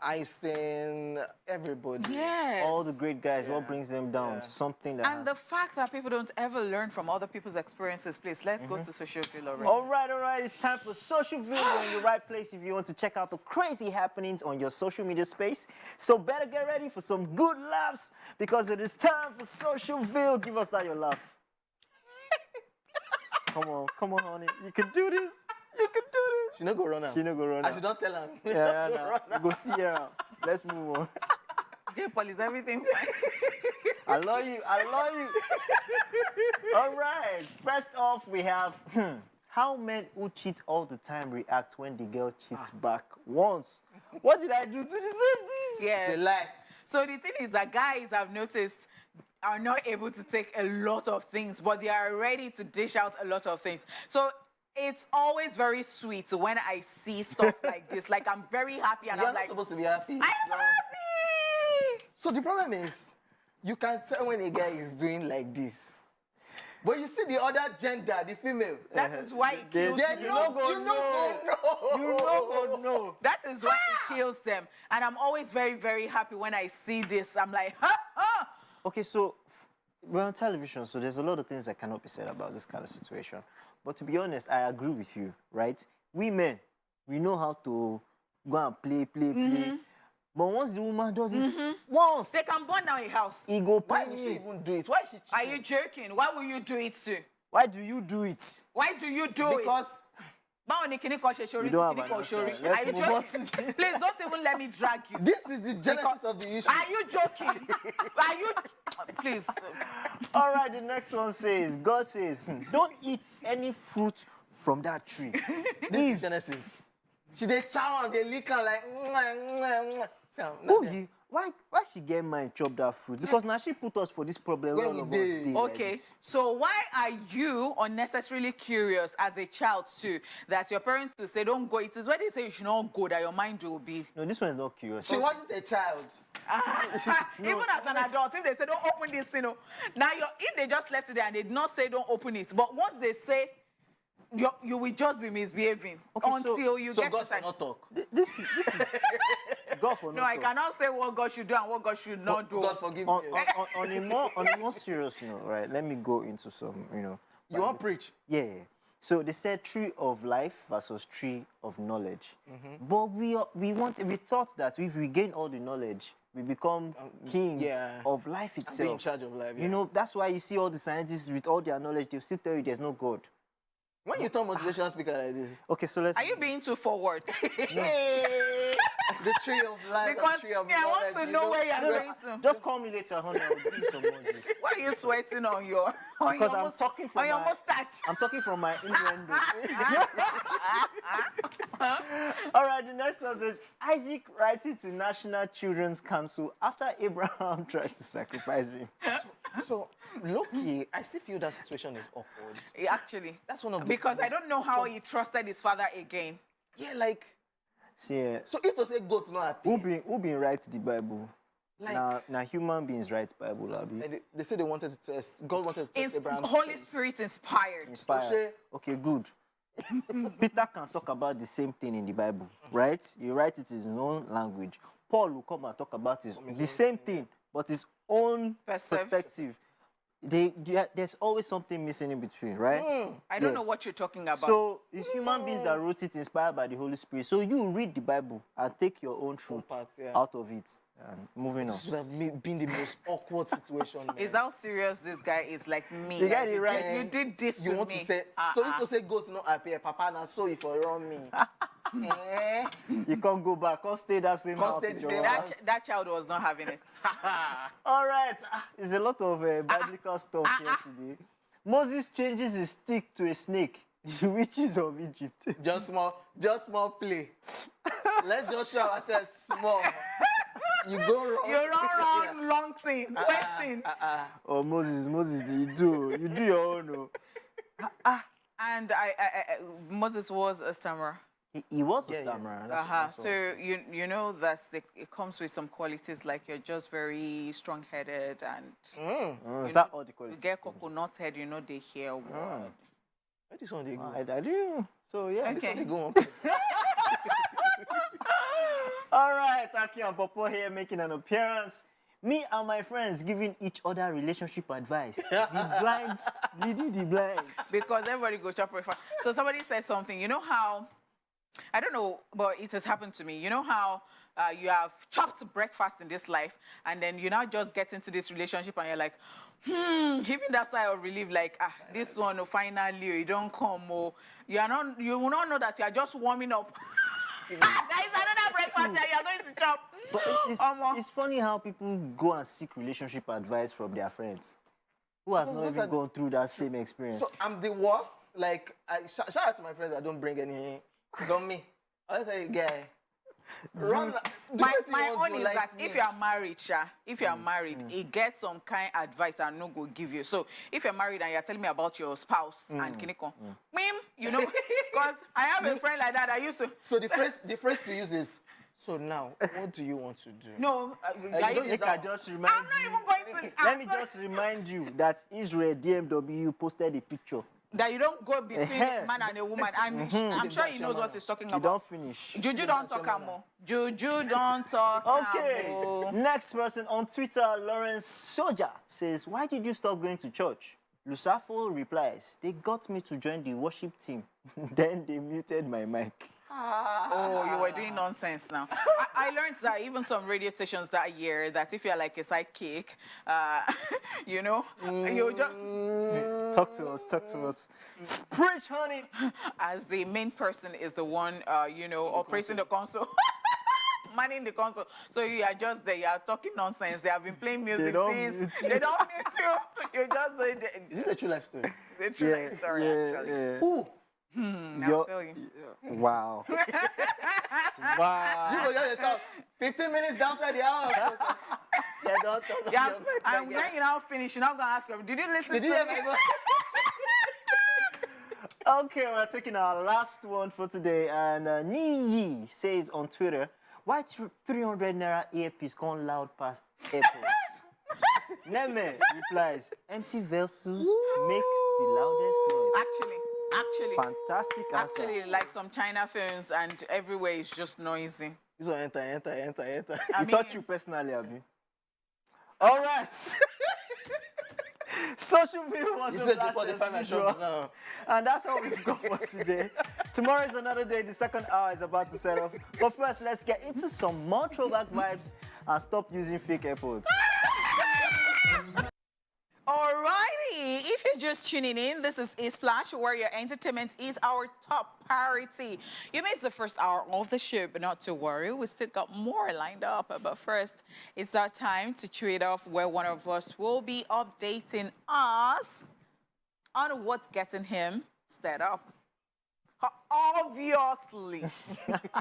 Einstein, everybody. Yes. All the great guys, what brings them down? Something that. And the fact that people don't ever learn from other people's experiences, please, let's go to social feel already. All right. It's time for social video in the right place if you want to check out the crazy happenings on your social media space. So better get ready for some good laughs because it is time for social video. Give us that your laugh. Come on, honey. You can do this. You can do this. She not go run out. She no go run I out. should not tell her. Yeah, no. Go see her out. Let's move on. J-Paul, is everything fine? I love you. All right. First off, we have how men who cheat all the time react when the girl cheats back once. What did I do to deserve this? Yes. It's a lie. So the thing is that guys, I've noticed, are not able to take a lot of things, but they are ready to dish out a lot of things. So it's always very sweet when I see stuff like this. Like, I'm very happy, and You're I'm not like, supposed to be happy. I'm happy! So the problem is, you can tell when a guy is doing like this. But you see the other gender, the female. That is why it kills They me. know, you know. No. That is why it kills them. And I'm always very, very happy when I see this. I'm like, ha, ha. Okay, so we're on television, so there's a lot of things that cannot be said about this kind of situation. But to be honest, I agree with you, right? We men, we know how to go and play. But once the woman does it, once, They can burn down a house. he go Why pay would she me. even do it? Why is she cheating? Are you joking? Why will you do it too? Why do you do it? Why do you do Because it? Báwo ni kíní kan ṣe ṣorí We tí don't kíní have kan an ṣorí? answer. Let's Are you move on joking? to- Please don't even let me drag you. this is the genesis of the issue. Are you joking? Are you? Please. All right, the next one says, God says, don't eat any fruit from that tree. This is genesis. She dey chow and dey lick am like mwah. So, Who give? Why she get mind chop that fruit? Because now she put us for this problem When all we of us dey. dey like Okay, this. so why are you unnecessarily curious as a child too that your parents will say don't go? It is when they say you should not go that your mind will be. No, this one is not curious. She wasn't a child. Even as an adult, if they say don't open this, now if they just left it there and they did not say don't open it, but once they say you will just be misbehaving Okay, until you So get God inside. cannot talk. This is God for No, not I talk. cannot say what God should do and what God should not do. God forgive On, me. on a more serious note, right? Let me go into some, You want preach? Yeah. So they said tree of life versus tree of knowledge. But we thought that if we gain all the knowledge, we become kings yeah. of life Be in itself. charge of life. You know, that's why you see all the scientists with all their knowledge, they'll still tell you there's no God. When you talk motivational speaker like this, Okay, so let's. Are you being too forward? the tree of life, Because the tree of me, I want knowledge, to know where you're No, going to. just call me later, honey. I'll give you some more juice. Why are you sweating on your Because I'm talking from on your my- mustache? I'm talking from my innuendo. All right, the next one says Isaac writing to National Children's Council after Abraham tried to sacrifice him. So, low-key, I still feel that situation is awkward. Actually, That's one of the because I don't know how he trusted his father again. Yeah, like, See, so if to say goat's not happy, who been write the Bible? Like- now human beings write Bible, Abi. and they say they wanted to test, God wanted to test Abraham. Holy Spirit inspired. Inspired. say- Okay, good. Peter can talk about the same thing in the Bible, right? He writes it in his own language. Paul will come and talk about the same thing, but his own perspective. There's always something missing in between, right? I don't Yeah. know what you're talking about. So it's human beings that wrote it inspired by the Holy Spirit. So you read the Bible and take your own truth part, yeah. out of it. And moving on. This would have been the most awkward situation. Man. is how serious this guy is like me. You get Like, it right. You did this You to want me. to say, so if to say goat's not happy, Papa now so if for wrong me. You can't go back. Can't stay that same Can't house. stay with the your same wife. that child was not having it. All right. There's a lot of biblical stuff here today. Moses changes his stick to a snake. The witches of Egypt. Just small play. Let's just show ourselves small. You go wrong. You run around long thing, waiting. Oh, Moses, you do your own. Oh. And Moses was a stammerer. He was a Yeah, yeah. stammerer. That's what I saw. So you know that it comes with some qualities like you're just very strong-headed and Is that all the you qualities? get coconut head, they hear word. Where this one they go? I do. So yeah. Okay. They go on. All right, Taki and Popo here making an appearance. Me and my friends giving each other relationship advice. The blind leading the blind. Because everybody goes shop for. So somebody said something. You know how, I don't know, but it has happened to me. You know how you have chopped breakfast in this life, and then you now just get into this relationship, and you're like, even that sigh of relief, like, this one, finally, you don't come, you will not know that you are just warming up. There is another breakfast that you are going to chop. But it's funny how people go and seek relationship advice from their friends. Who has not Those even are- gone through that same experience? So I'm the worst. Like, shout out to my friends that don't bring any. Don't me. I tell you, guy. Run. do My what you want own to is like that me. if you are married, if you are married, it gets some kind advice and no go give you. So if you're married and you're telling me about your spouse and kiniko, you know, because I have a friend like that. I used to. So the phrase to use is, so now, what do you want to do? No, you don't Make I just remind I'm not you. even going to. Let me just remind you that Israel DMW posted a picture. That you don't go between a man and a woman. And I'm sure he knows what he's talking You about. don't finish. Juju don't talk more. Juju don't talk. Okay. Amo. Next person on Twitter, Lawrence Soja says, "Why did you stop going to church?" Lusafo replies, "They got me to join the worship team. Then they muted my mic." Oh, you were doing nonsense now. I learned that even some radio stations that year, that if you're like a sidekick, you know, you just, Talk to us. Preach, honey. as the main person is the one, you know, operating the console. Manning the console. So you are just there, you are talking nonsense. They have been playing music don't since. mute you. They don't mute you. You just do it. Is this a true life story? The true life story, actually. Yeah. Who? I'll tell you. Wow. Wow. You go just talk 15 minutes downside the house. They don't talk. Yeah, and when you now finish, you're not going to ask them, did you listen Did to you me? ever go? Okay, we're taking our last one for today, and Niyi says on Twitter, "Why 300 naira earpiece gone loud past airports?" Neme replies, "Empty vessels makes the loudest noise." Actually. Fantastic answer. Actually, like some China films, and everywhere is just noisy. This one enter. I We mean, taught you personally, Abi. All right. Social media was You a said you blast put the as time and usual. shop now. And that's all we've got for today. Tomorrow is another day. The second hour is about to set off. But first, let's get into some more throwback vibes and stop using fake AirPods. alrighty. If you're just tuning in, this is Esplash, where your entertainment is our top priority. You missed the first hour of the show, but not to worry. We still got more lined up. But first, it's our time to trade off, where one of us will be updating us on what's getting him set up. Obviously,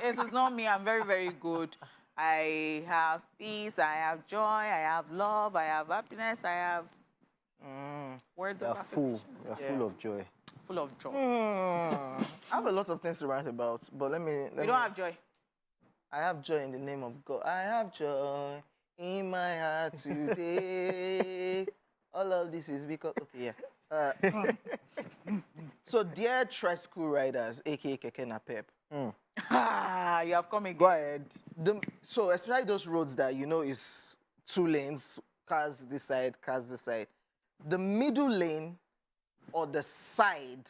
this is not me. I'm very, very good. I have peace, I have joy, I have love, I have happiness, I have words You're of full. affirmation. You're Yeah. full of joy. Full of joy. I have a lot of things to write about, but let me. You don't have joy. I have joy in the name of God. I have joy in my heart today. All of this is because. Okay, yeah. So, dear tricycle riders, aka Keke na Pep, Ah, you have come again. Go ahead. so especially those roads that you know is 2 lanes, cars this side, cars this side. The middle lane or the side,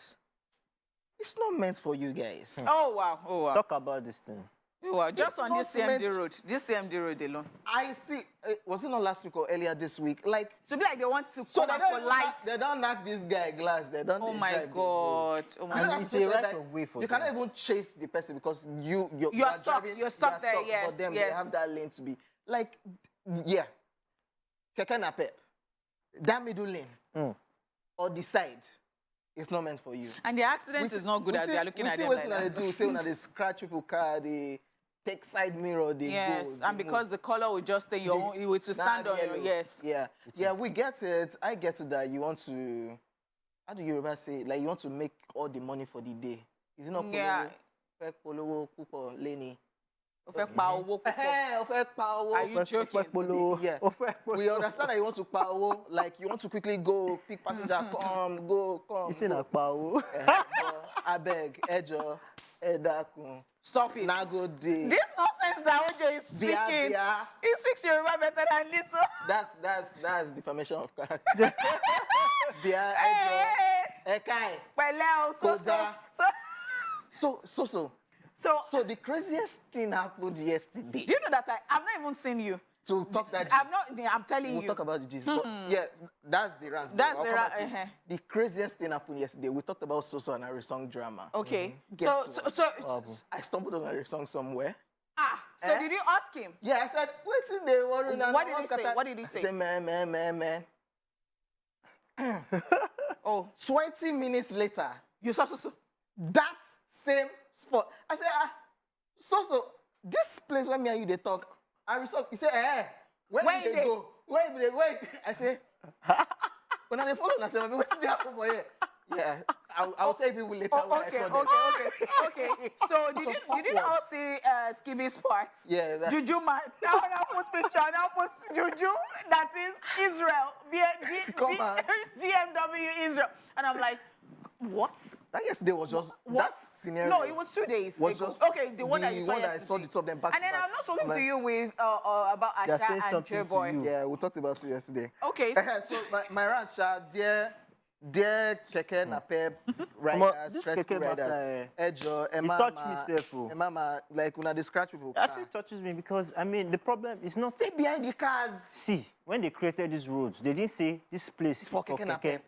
it's not meant for you guys. Oh wow, oh wow. Talk about this thing. Oh, wow. Just It's on not this CMD meant- road, alone. I see. Was it not last week or earlier this week? Like, So be like they want to so come out for light. they don't knock this guy glass. They don't. Oh they my drive the road. God. Oh my And God. it's that's a so right that of way for you them. cannot even chase the person because you are are stuck. driving, You're stuck you are there, yes, But them yes. they have that lane to be like, yeah. Keke na Pep, that middle lane or the side, it's not meant for you. And the accident is not good as they are looking at them like that. They do. Say when they scratch people car, they take side mirror, they Yes, go. and because the color will just stay your own, it will to stand on your, yes. Yeah, yeah, we get it. I get it that you want to, how do you ever say, like you want to make all the money for the day. Is it not Yeah. Fẹ́ polówó púpọ̀ léni? Ó fẹ́ pa owó púpọ̀. Ó fẹ́ pa owó. Are you joking? Yeah. We understand that you want to pa owó, like you want to quickly go, pick passenger, come. You see na pao. Abeg, ẹjọ, ẹ dákun. Stop it. Na go dey. This nonsense that Ojo is speaking, Bia. he speaks Yoruba better than this one. That's defamation of character. Bia, ẹjọ, ẹkai. Pẹ̀lẹ́ o, Kódà. so. So the craziest thing happened yesterday. Do you know that I've not even seen you? To talk that I'm not. I'm telling we'll you. talk about the gist. But yeah, that's the rant. but That's I'll the come rant, back to it. The craziest thing happened yesterday. We talked about Soso and Harry song drama. Okay. Guess So I stumbled on Harry song somewhere. so did you ask him? Yeah, I said, wait till they worry now. What did he say? What did he say? I said, man. Oh, 20 minutes later, you saw so. that same spot. I said, so this place where me and you they talk, I resolve. He said, where did they go? Where did they wait? I say, when I follow, I said, what's the happen for here? Yeah, I'll tell people later when I saw them. Okay. So did you not see Skibby's part? Yeah. Juju man. Now put picture. Now put Juju. That is Israel. Come on. GMW Israel. And I'm like, what? That yesterday was just What? that scenario. No, it was 2 days was ago. Just Okay, the one that you saw I yesterday. saw the two of them back And to then back. I'm not talking I'm to you with about They're Asha saying and something Joe to Boy. you. Yeah, we talked about it yesterday. Okay. So my rancher, dear keke nape Omo, riders, this stretch keke riders, matter, Ejo, it touched me, sef, oh. Mama, like when I scratch people. It actually touches me because, I mean, the problem is not... Stay behind the cars. See, when they created these roads, they didn't say this place is For for keke keke. nape.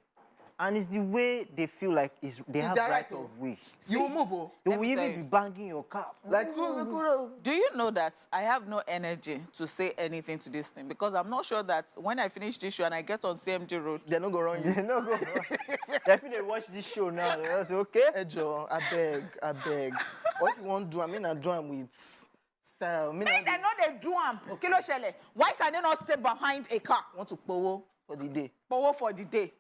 And it's the way they feel like they have their right right, of way. You will move, oh. They Let will me tell even you. be banging your car. Like, Do you know that I have no energy to say anything to this thing? Because I'm not sure that when I finish this show and I get on CMG Road, they're not going to run you. They no go. Definitely watch this show now. They'll say, okay. Ejo, I beg. What you want to do, I mean, I do them with style. they know they do am. Kilo Shella. Why can they not stay behind a car? Want to power for the day. Power for the day.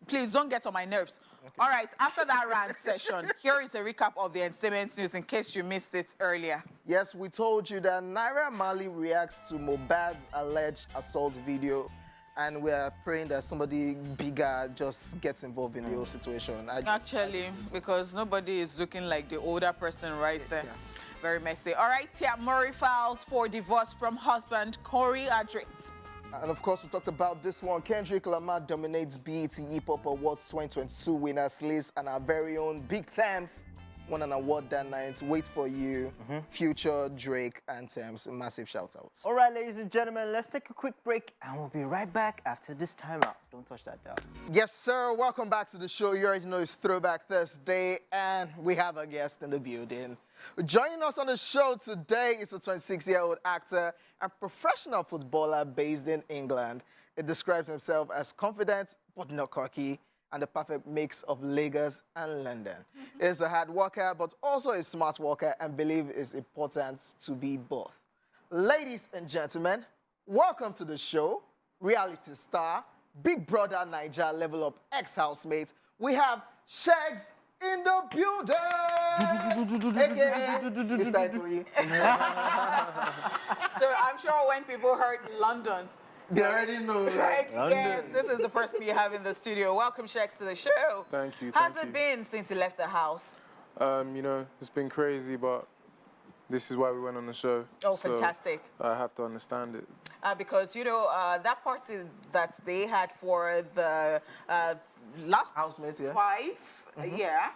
Please don't get on my nerves. Okay. All right, after that rant session, here is a recap of the entertainment news in case you missed it earlier. Yes, we told you that Naira Marley reacts to Mohbad's alleged assault video, and we are praying that somebody bigger just gets involved in the whole situation. Actually, because nobody is looking like the older person right there. Yeah. Very messy. All right, yeah, Murray files for divorce from husband Corey Adrict. And of course, we talked about this one. Kendrick Lamar dominates BET Hip Hop Awards 2022 winners list, and our very own Big Thames won an award that night. Wait for you, Future, Drake, and Thames. Massive shout outs. All right, ladies and gentlemen, let's take a quick break and we'll be right back after this timeout. Don't touch that dial. Yes, sir. Welcome back to the show. You already know it's Throwback Thursday, and we have a guest in the building. Joining us on the show today is a 26-year-old actor and professional footballer based in England. He describes himself as confident but not cocky, and the perfect mix of Lagos and London. He's a hard worker but also a smart worker, and believes it's important to be both. Ladies and gentlemen, welcome to the show, reality star, Big Brother Naija Level Up ex-housemate. We have Sheggz in the building! AKA Mr. Ikoyi. So I'm sure when people heard London, They already know. like, yes, this is the person we have in the studio. Welcome, Sheggz, to the show. Thank you. How's thank it you. been since you left the house? You know, it's been crazy, but this is why we went on the show. Oh, So fantastic. I have to understand it. Because, you know, that party that they had for the last Housemate, yeah. 5, yeah.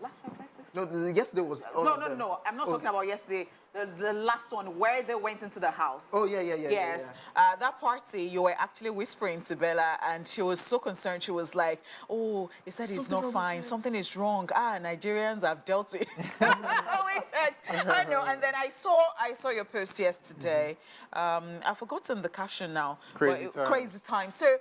Last 5, 6? No, yesterday was all of them. No. I'm not talking about yesterday. The last one where they went into the house. Oh, yeah. Yes. That party, you were actually whispering to Bella, and she was so concerned. She was like, oh, he said he's not fine. Something is wrong. Nigerians have dealt with I know. And then I saw your post yesterday. I've forgotten the caption now. Crazy but times. Crazy time. So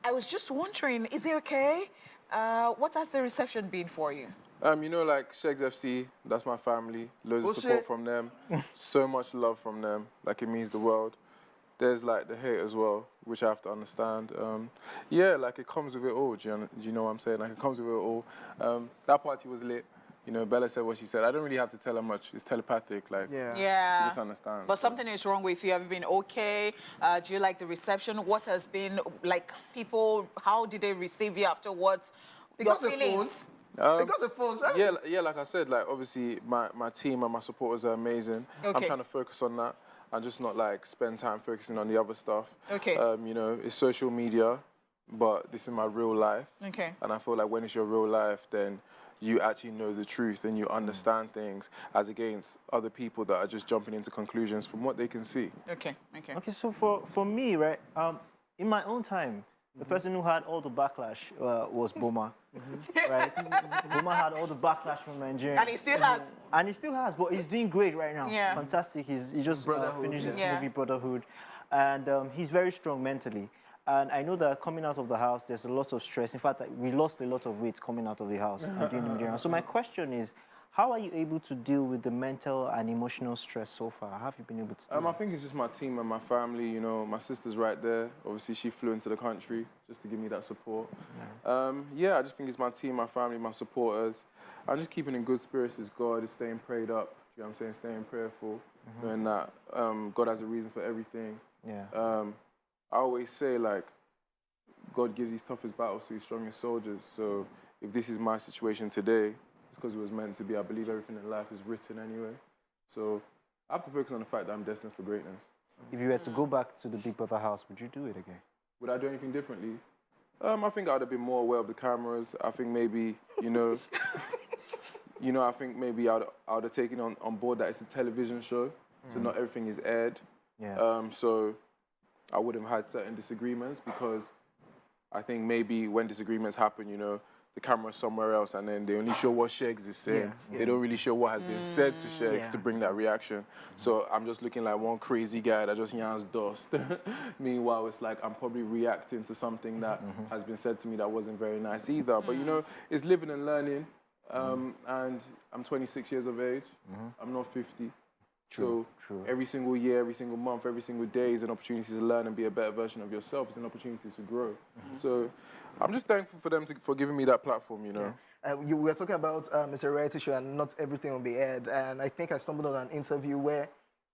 I was just wondering, is it okay? What has the reception been for you? You know, like Sheggz FC, that's my family. Loads of Bullshit. support from them. So much love from them. Like, it means the world. There's, like, the hate as well, which I have to understand. Yeah, like, it comes with it all. Do you know what I'm saying? Like, it comes with it all. That party was lit. You know, Bella said what she said. I don't really have to tell her much. It's telepathic. Like, Yeah. Yeah. she just understands. But something is wrong with you. Have you been okay? Do you like the reception? What has been, like, people, how did they receive you afterwards? They Your got the feelings? They got the phones. Huh? Yeah, like I said, like, obviously, my team and my supporters are amazing. Okay. I'm trying to focus on that and just not, like, spend time focusing on the other stuff. Okay. You know, it's social media, but this is my real life. Okay. And I feel like when it's your real life, then you actually know the truth and you understand things as against other people that are just jumping into conclusions from what they can see. Okay. Okay, so for me, right, in my own time, the person who had all the backlash was Boma, right? Boma had all the backlash from Nigeria. And he still has. And he still has, but he's doing great right now. Yeah. Fantastic. He just Brotherhood, finished his yeah. movie Brotherhood, and he's very strong mentally. And I know that coming out of the house, there's a lot of stress. In fact, we lost a lot of weight coming out of the house and doing the media round. So my question is, how are you able to deal with the mental and emotional stress so far? How have you been able to do I think it's just my team and my family. You know, my sister's right there. Obviously, she flew into the country just to give me that support. Nice. Yeah, I just think it's my team, my family, my supporters. I'm just keeping in good spirits as God, is staying prayed up. You know what I'm saying? Staying prayerful, knowing that God has a reason for everything. Yeah. I always say, like, God gives his toughest battles to his strongest soldiers. So if this is my situation today, it's because it was meant to be. I believe everything in life is written anyway. So I have to focus on the fact that I'm destined for greatness. If you were to go back to the Big Brother house, would you do it again? Would I do anything differently? I think I'd have been more aware of the cameras. I think maybe, you know, I think maybe I'd have taken on board that it's a television show, so not everything is aired. Yeah. So I would have had certain disagreements, because I think maybe when disagreements happen, you know, the camera's somewhere else, and then they only show what Sheggz is saying. Yeah. They don't really show what has been said to Sheggz to bring that reaction. So I'm just looking like one crazy guy that just yams dust. Meanwhile, it's like I'm probably reacting to something that has been said to me that wasn't very nice either. But, you know, it's living and learning. And I'm 26 years of age. I'm not 50. True. Every single year, every single month, every single day is an opportunity to learn and be a better version of yourself. It's an opportunity to grow. So I'm just thankful for them for giving me that platform, you know. We were talking about it's a reality show and not everything will be aired. And I think I stumbled on an interview where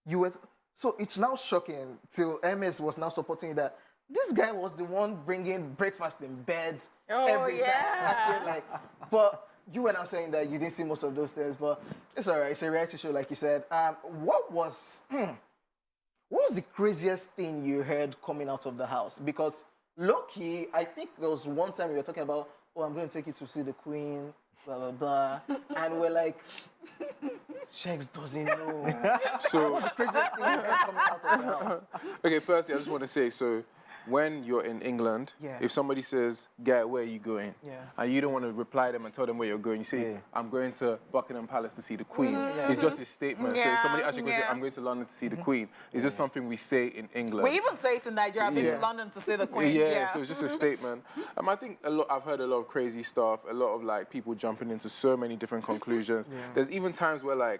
you were... So it's now shocking till MS was now supporting that this guy was the one bringing breakfast in bed every time. Asking, like, but you were now saying that you didn't see most of those things, but it's all right. It's a reality show, like you said. What was the craziest thing you heard coming out of the house? Because low-key, I think there was one time you were talking about, oh, I'm going to take you to see the Queen, blah, blah, blah. And we're like, Sheggz doesn't know. So, What's the craziest thing you heard coming out of the house? okay, firstly, I just want to say, so when you're in England, if somebody says, "Guy, where are you going?" And you don't want to reply them and tell them where you're going, you say, "I'm going to Buckingham Palace to see the Queen." It's just a statement. So if somebody actually goes, "I'm going to London to see the Queen," it's just something we say in England. We even say it in Nigeria. I've been to London to see the Queen. So it's just a statement. I think I've heard a lot of crazy stuff, a lot of like people jumping into so many different conclusions. There's even times where I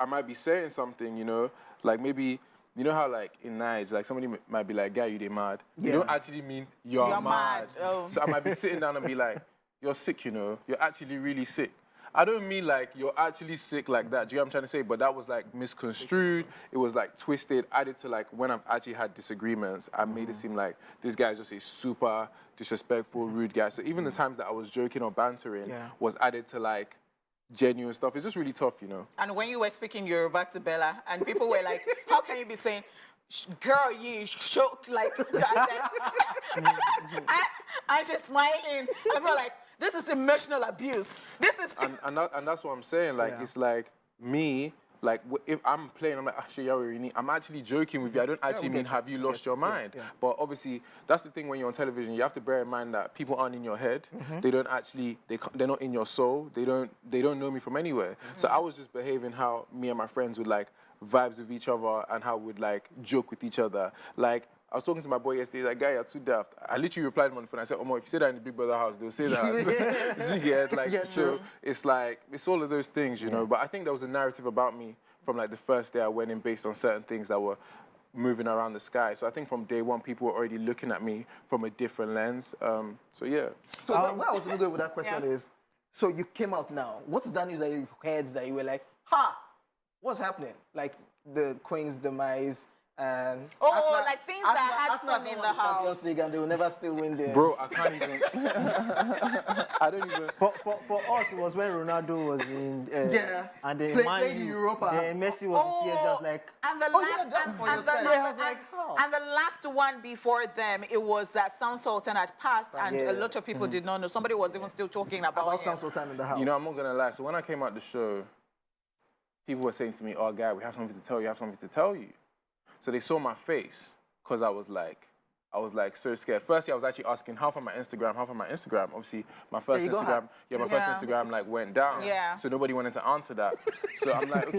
might be saying something, you know, like maybe, you know how like in Niger, like somebody might be like, "Guy, you they mad." You don't actually mean you're mad. So I might be sitting down and be like, "You're sick, you know, you're actually really sick." I don't mean like you're actually sick like that. Do you know what I'm trying to say? But that was like misconstrued. It was like twisted, added to like when I've actually had disagreements, I made it seem like this guy's just a super disrespectful, rude guy. So even the times that I was joking or bantering was added to like genuine stuff. It's just really tough, you know. And when you were speaking Yoruba to Bella, and people were like, "How can you be saying, girl, you show like that?" and she's smiling. I'm like, this is emotional abuse. This is and that's what I'm saying. Like it's like me. Like, if I'm playing, I'm like, actually, I'm actually joking with you. I don't actually mean, have you lost your mind? But obviously, that's the thing when you're on television. You have to bear in mind that people aren't in your head. They don't actually, they're not in your soul. They don't know me from anywhere. So I was just behaving how me and my friends would, like, vibes with each other and how we'd, like, joke with each other. Like, I was talking to my boy yesterday, like, "Guy, you're too daft." I literally replied to him on the phone. I said, "Oh, if you say that in the Big Brother house, they'll say that." You get, like, so it's like, it's all of those things, you know. But I think there was a narrative about me from, like, the first day I went in based on certain things that were moving around the sky. So I think from day one, people were already looking at me from a different lens. So, yeah. So where I was going to go with that question is, so you came out now. What's that news that you heard that you were like, what's happening? Like, the Queen's demise, and Arsenal, like things that happened in the house. Champions League, and they will never still win there. Bro, I can't even. I don't even. For us, it was when Ronaldo was in. And then played Europa. Then Messi was in PSG. I was like, and the last one before them, it was that Sound Sultan had passed, and a lot of people did not know. Somebody was even still talking about Sound Sultan in the house. You know, I'm not gonna lie. So when I came out the show, people were saying to me, "Oh, Guy, we have something to tell you. I have something to tell you." So they saw my face, because I was like so scared. Firstly, I was actually asking, how from my Instagram? Obviously, my first Instagram, first Instagram like went down. So nobody wanted to answer that. So I'm like,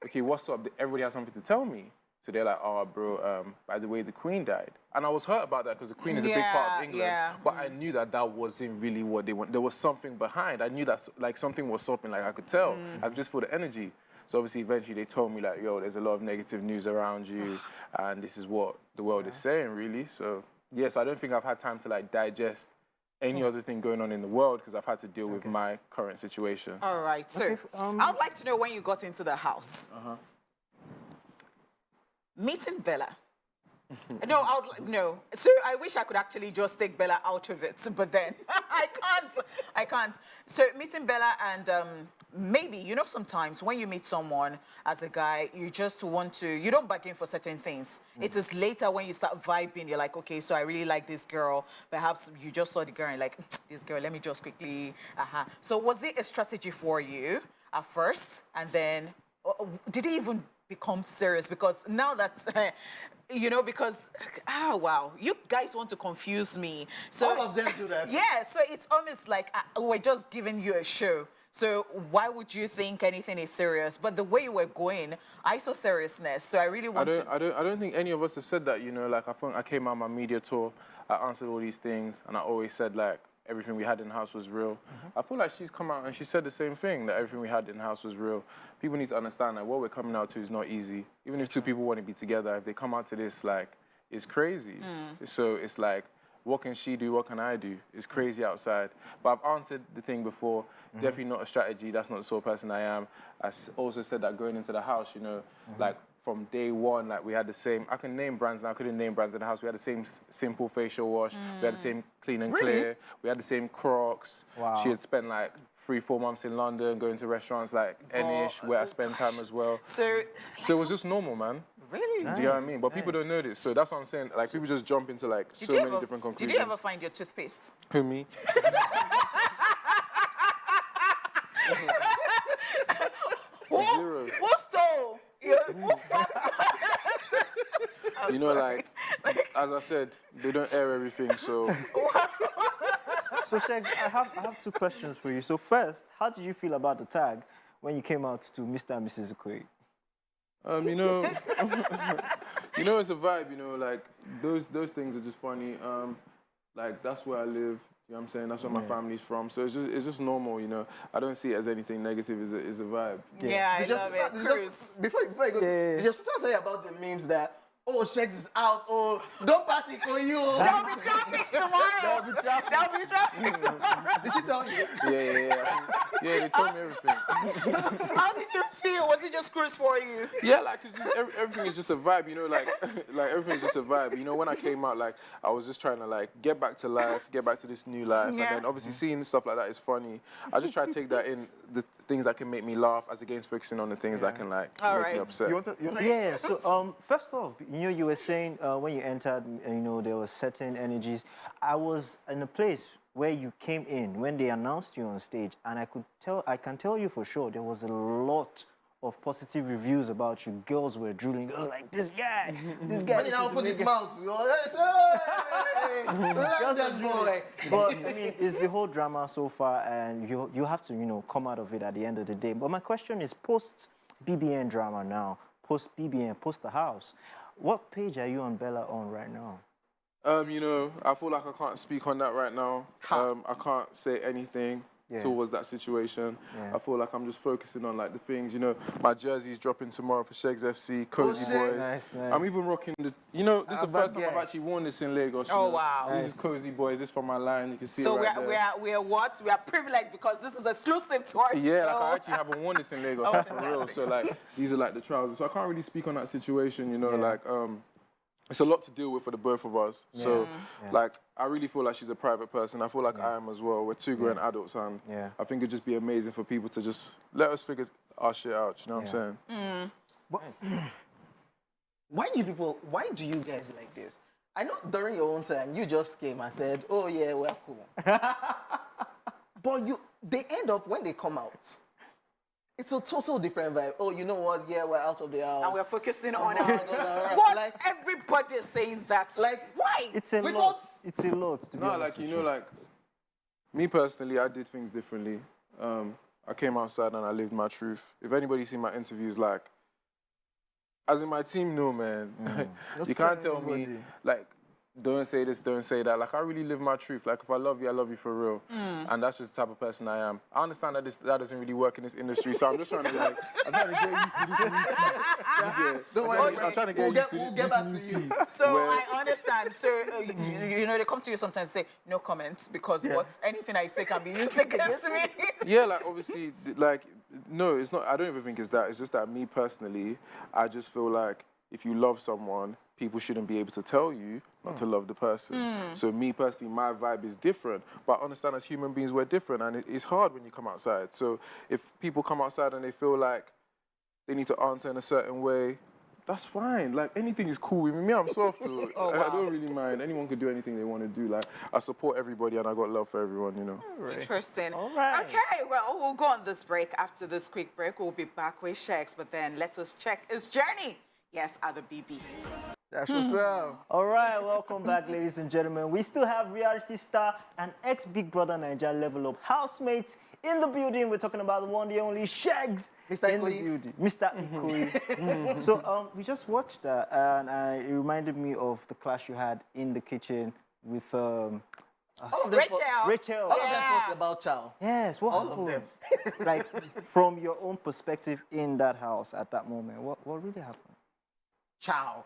okay, what's up? Everybody has something to tell me. So they're like, oh, bro, by the way, the Queen died. And I was hurt about that because the Queen is a big part of England. But I knew that that wasn't really what they want. There was something behind. I knew that like something was something, like I could tell. I could just feel the energy. So obviously, eventually they told me like, yo, there's a lot of negative news around you. And this is what the world is saying, really. So yes, I don't think I've had time to like digest any other thing going on in the world because I've had to deal with my current situation. All right, so Okay, I would like to know when you got into the house. Meeting Bella. No. So I wish I could actually just take Bella out of it, but then I can't. So meeting Bella and maybe, you know, sometimes when you meet someone as a guy, you just want to, you don't bargain for certain things. It is later when you start vibing, you're like, okay, so I really like this girl. Perhaps you just saw the girl and like, this girl, let me just quickly, So was it a strategy for you at first? And then, did it even become serious? Because now that, you know, because, wow, you guys want to confuse me. So All of them do that. Yeah, so it's almost like we're just giving you a show. So why would you think anything is serious? But the way you were going, I saw seriousness. So I really want to... I don't think any of us have said that, you know, like I think I came out on my media tour, I answered all these things, and I always said like, everything we had in the house was real. I feel like she's come out and she said the same thing, that everything we had in the house was real. People need to understand that what we're coming out to is not easy. Even if two people want to be together, if they come out to this, like, it's crazy. So it's like, what can she do? What can I do? It's crazy outside. But I've answered the thing before. Definitely not a strategy. That's not the sort of person I am. I've also said that going into the house, you know, like from day one, like we had the same, I can name brands now, I couldn't name brands in the house. We had the same simple facial wash. We had the same clean and clear. We had the same Crocs. Wow. She had spent like 3-4 months in London, going to restaurants like Enish, where I spend time as well. So it was just normal, man. Really? Do you know what I mean? But people don't know this, so that's what I'm saying. Like, people just jump into like so many different conclusions. Did you ever find your toothpaste? Who, me? Zero. Who stole? Who fucked? You know, like, as I said, they don't air everything, so... So Sheggz, I have two questions for you. So first, how did you feel about the tag when you came out to Mr. and Mrs. Okoye? You know, you know, it's a vibe, you know, like, those things are just funny. Like, that's where I live, you know what I'm saying? That's where my family's from, so it's just normal, you know? I don't see it as anything negative, it's a vibe. Yeah, I love it. Before you go, you just start talking about the memes that, oh, Sheggz is out, oh, don't pass it to you. There'll be traffic tomorrow. There'll be traffic. There'll be traffic tomorrow. Did she tell you? Yeah, they told me everything. How did you feel? Was it just cruise for you? Yeah, like, it's just, everything is just a vibe, you know, like everything's just a vibe. You know, when I came out, like, I was just trying to, like, get back to life, get back to this new life. Yeah. And then, obviously, seeing stuff like that is funny. I just try to take that in, the things that can make me laugh, as against focusing on the things that can, like, make me upset. Yeah, so first off, you know, you were saying when you entered, you know, there were certain energies. I was in a place where you came in when they announced you on stage, and I can tell you for sure there was a lot of positive reviews about you. Girls were drooling, oh, like, this guy. When he now opened his mouth, we all, hey, London boy. But, I mean, it's the whole drama so far, and you have to, you know, come out of it at the end of the day. But my question is, post-BBN drama now, post-BBN, post the house, what page are you and Bella on right now? You know, I feel like I can't speak on that right now. I can't say anything towards that situation. I feel like I'm just focusing on, like, the things, you know, my jersey's dropping tomorrow for Sheggz FC, Cozy Boys. Nice. I'm even rocking the, you know, this is the first time I've actually worn this in Lagos. Oh, you know? wow. This is Cozy Boys, this is from my line, you can see So it right there. we are what? We are privileged because this is exclusive to our Yeah, show. like, I actually haven't worn this in Lagos, like, for real. So, like, these are, like, the trousers. So I can't really speak on that situation, you know, like, it's a lot to deal with for the both of us. So, like, I really feel like she's a private person. I feel like I am as well. We're two grown adults, and I think it'd just be amazing for people to just let us figure our shit out, you know what I'm saying? But, why do you guys like this? I know during your own time, you just came and said, oh yeah, we're cool. But they end up, when they come out, it's a total different vibe. Oh, you know what? Yeah, we're out of the house. And we're focusing on God, what? like, Everybody is saying that. Like, why? It's a We lot. thought- It's a lot, to be No, honest like, you with know, like, me personally, I did things differently. I came outside and I lived my truth. If anybody seen my interviews, like, As in my team, no, man. No You can't saying tell me, anybody. like, don't say this, don't say that. Like, I really live my truth. Like, if I love you for real. And that's just the type of person I am. I understand that that doesn't really work in this industry, so I'm just trying to, like, I'm trying to get used to this new thing. Don't worry, I'm trying to get we'll used get, to we'll this get back new to you. thing. So Where- I understand. So you know, they come to you sometimes and say no comments because what anything I say can be used against me. Yeah, like, obviously, like, no, it's not, I don't even think it's that. It's just that me personally, I just feel like if you love someone, people shouldn't be able to tell you not to love the person. So me personally, my vibe is different. But I understand as human beings, we're different. And it's hard when you come outside. So if people come outside and they feel like they need to answer in a certain way, that's fine. Like, anything is cool with me. I'm soft. Too. Oh, I wow. don't really mind. Anyone could do anything they want to do. Like, I support everybody and I got love for everyone, you know. Interesting. All right. Okay, well, we'll go on this break. After this quick break, we'll be back with Sheggz. But then let us check his journey. Yes, at the BB. That's what's up. All right, welcome back, ladies and gentlemen. We still have reality star and ex-Big Brother Naija level up housemate in the building. We're talking about the one, the only Sheggz Mr. in the Ikoyi. building. Mr. Ikoyi. So we just watched that, and it reminded me of the clash you had in the kitchen with All of them Rachel. Rachel. All of them thoughts about Chow. Yes, what All happened? of them. Like, from your own perspective in that house at that moment, what really happened? Chow.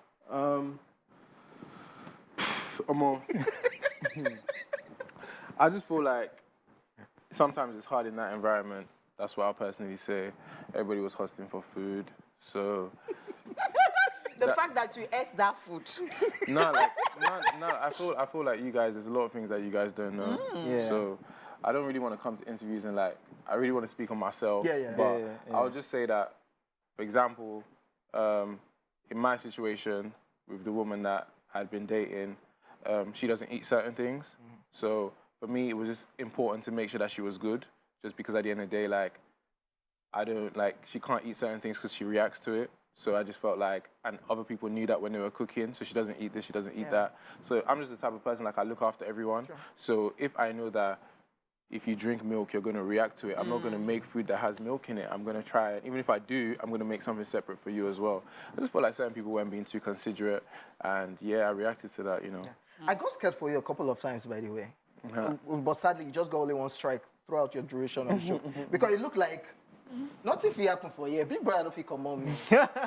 Amo. I just feel like sometimes it's hard in that environment. That's what I personally say. Everybody was hustling for food, so The fact that you ate that food. no, like no. I feel like you guys. There's a lot of things that you guys don't know. Yeah. So I don't really want to come to interviews and like I really want to speak on myself. Yeah. But Yeah. I'll just say that, for example, in my situation with the woman that I'd been dating, she doesn't eat certain things. So for me, it was just important to make sure that she was good. Just because at the end of the day, like, I don't, like, she can't eat certain things because she reacts to it. So I just felt like, and other people knew that when they were cooking, so she doesn't eat this, she doesn't eat that. So I'm just the type of person, like, I look after everyone. So if I know that if you drink milk, you're going to react to it, I'm not going to make food that has milk in it. I'm going to try it. Even if I do, I'm going to make something separate for you as well. I just felt like certain people weren't being too considerate. And yeah, I reacted to that, you know. I got scared for you a couple of times, by the way. But sadly, you just got only one strike throughout your duration of the show. Because it looked like nothing will happen for a year. Big brother don't come on me.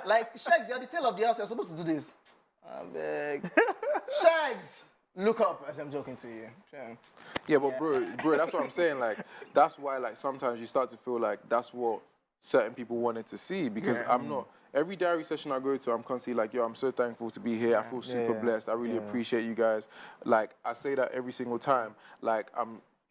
Like, Sheggz, you're the tail of the house. You're supposed to do this. I beg. Sheggz, look up as I'm talking to you. Yeah, but bro, that's what I'm saying. Like, that's why, like, sometimes you start to feel like that's what certain people wanted to see. Because I'm not. Every diary session I go to, I'm constantly like, yo, I'm so thankful to be here. I feel super blessed. I really appreciate you guys. Like, I say that every single time. Like,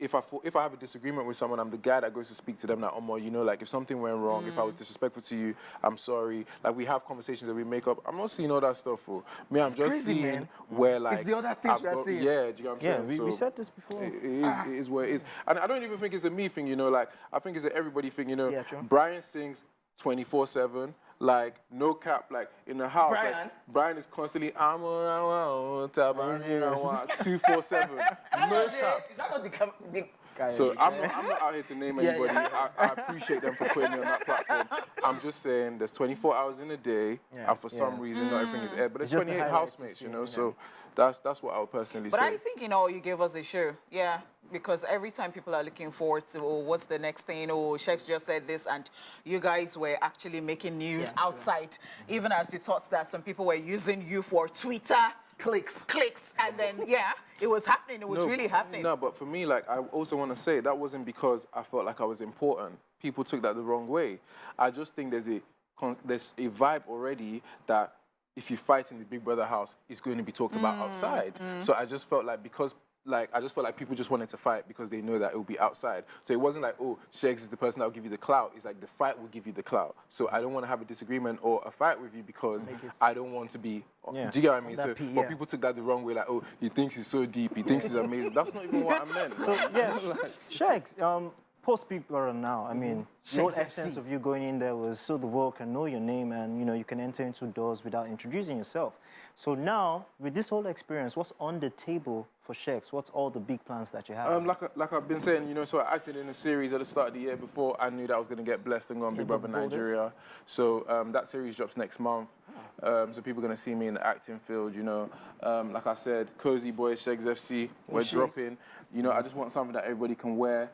if I have a disagreement with someone, I'm the guy that goes to speak to them. Like, Omo, you know, like, if something went wrong, if I was disrespectful to you, I'm sorry. Like, we have conversations that we make up. I'm not seeing all that stuff for me. I'm just crazy, seeing man. where, like, It's the other things I've we are got- seeing. Yeah, do you know what I'm saying? We So said this before. it is what it is. And I don't even think it's a me thing, you know, like, I think it's an everybody thing, you know. Yeah, true. Brian sings 24/7. Like, no cap, like, in the house. Brian? Like, Brian is constantly, I'm around, 247. No cap. Is that not the guy? So I'm not out here to name anybody. yeah. I appreciate them for putting me on that platform. I'm just saying there's 24 hours in a day, and for some reason not everything is aired. But there's Just the 28 highlights housemates, you you see, know. So that's what I would personally But say. I think, you know, you gave us a show. Yeah. Because every time people are looking forward to, oh, what's the next thing? Oh, Sheggz just said this, and you guys were actually making news outside. Even as you thought that some people were using you for Twitter Clicks. and then, it was happening. It was really happening. No, but for me, like, I also want to say that wasn't because I felt like I was important. People took that the wrong way. I just think there's a vibe already that if you fight in the Big Brother house, it's going to be talked about outside. So I just felt like people just wanted to fight because they know that it will be outside. So it wasn't like, oh, Sheggz is the person that will give you the clout. It's like the fight will give you the clout. So I don't want to have a disagreement or a fight with you because I don't want to be. Yeah. Do you get what I mean? that So, P, but yeah. people took that the wrong way. Like, oh, he thinks he's so deep. He thinks he's amazing. That's not even what I meant. So yeah, Sheggz, post Big Brother now. I mean, the whole Sheggz essence FC. of you going in there was so the world can know your name and you know you can enter into doors without introducing yourself. So now, with this whole experience, what's on the table for Sheggz? What's all the big plans that you have? Like I've been saying, you know, so I acted in a series at the start of the year before I knew that I was going to get blessed and go on Big Brother Nigeria. So that series drops next month. So people are going to see me in the acting field, you know. Like I said, Cozy Boys, Sheggz FC, we're dropping. You know, I just want something that everybody can wear.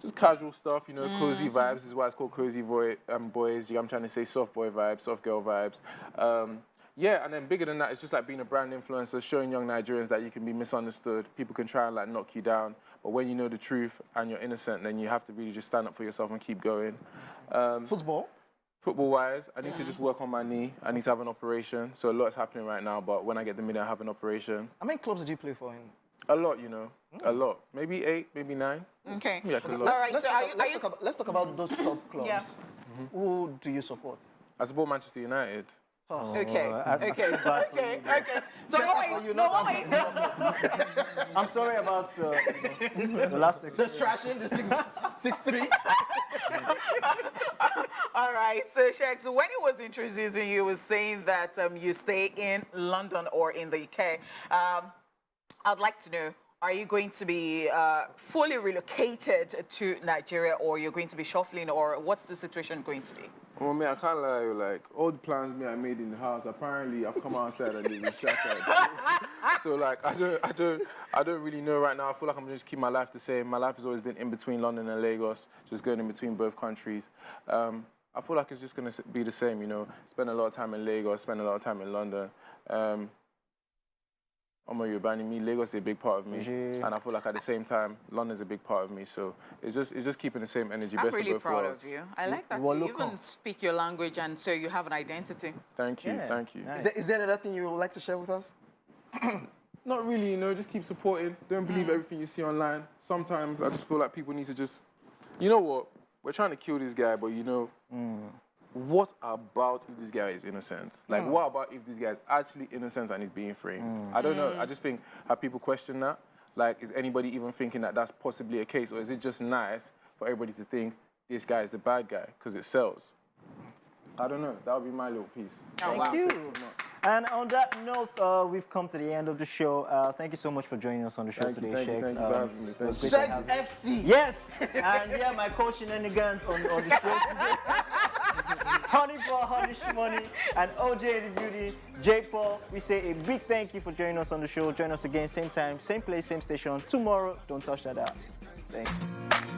Just casual stuff, you know, cozy vibes is why it's called Cozy Boys. I'm trying to say soft boy vibes, soft girl vibes. Yeah, and then bigger than that, it's just like being a brand influencer, showing young Nigerians that you can be misunderstood. People can try and like knock you down, but when you know the truth and you're innocent, then you have to really just stand up for yourself and keep going. Football? Football-wise, I need to just work on my knee. I need to have an operation. So a lot is happening right now, but when I get the minute, I have an operation. How many clubs did you play for in? A lot, you know, a lot. Maybe 8, maybe 9. Okay. Yeah, a lot. All right. Let's, So let's talk about those top clubs. Yeah. Who do you support? I support Manchester United. Okay. I Okay. feel bad for Okay. you. Okay. So wait. I'm sorry about the last Just trashing the 6-3. All right. So Sheggz, when he was introducing you, was saying that you stay in London or in the UK. I'd like to know, are you going to be fully relocated to Nigeria, or you're going to be shuffling, or what's the situation going to be? Well, me, I can't lie, like, all the plans me I made in the house, apparently I've come outside and they've been shattered. So, like, I don't really know right now. I feel like I'm just keep my life the same. My life has always been in between London and Lagos, just going in between both countries. I feel like it's just going to be the same, you know. Spend a lot of time in Lagos, spend a lot of time in London. Lagos is a big part of me, and I feel like at the same time, London's a big part of me. So it's just keeping the same energy. I'm best really of both proud worlds. of you. I like that Well, you look even on. speak your language, and so you have an identity. Thank you, Yeah, thank you. nice. Is there another thing you would like to share with us? Not really, you know. Just keep supporting. Don't believe everything you see online. Sometimes I just feel like people need to just, you know what? We're trying to kill this guy, but you know. What about if this guy is innocent? Like, what about if this guy is actually innocent and he's being framed? I don't know. I just think, have people question that? Like, is anybody even thinking that that's possibly a case? Or is it just nice for everybody to think this guy is the bad guy because it sells? I don't know. That would be my little piece. Thank you. And on that note, we've come to the end of the show. Thank you so much for joining us on the show Thank you, today, thank you, Sheggz. thank you for having me. It was Thank great to Sheggz have you. FC. Yes, and yeah, my coach shenanigans on the show today. Honey for Honey Shmoney and OJ in the Beauty, J Paul. We say a big thank you for joining us on the show. Join us again, same time, same place, same station tomorrow. Don't touch that out. Thank you.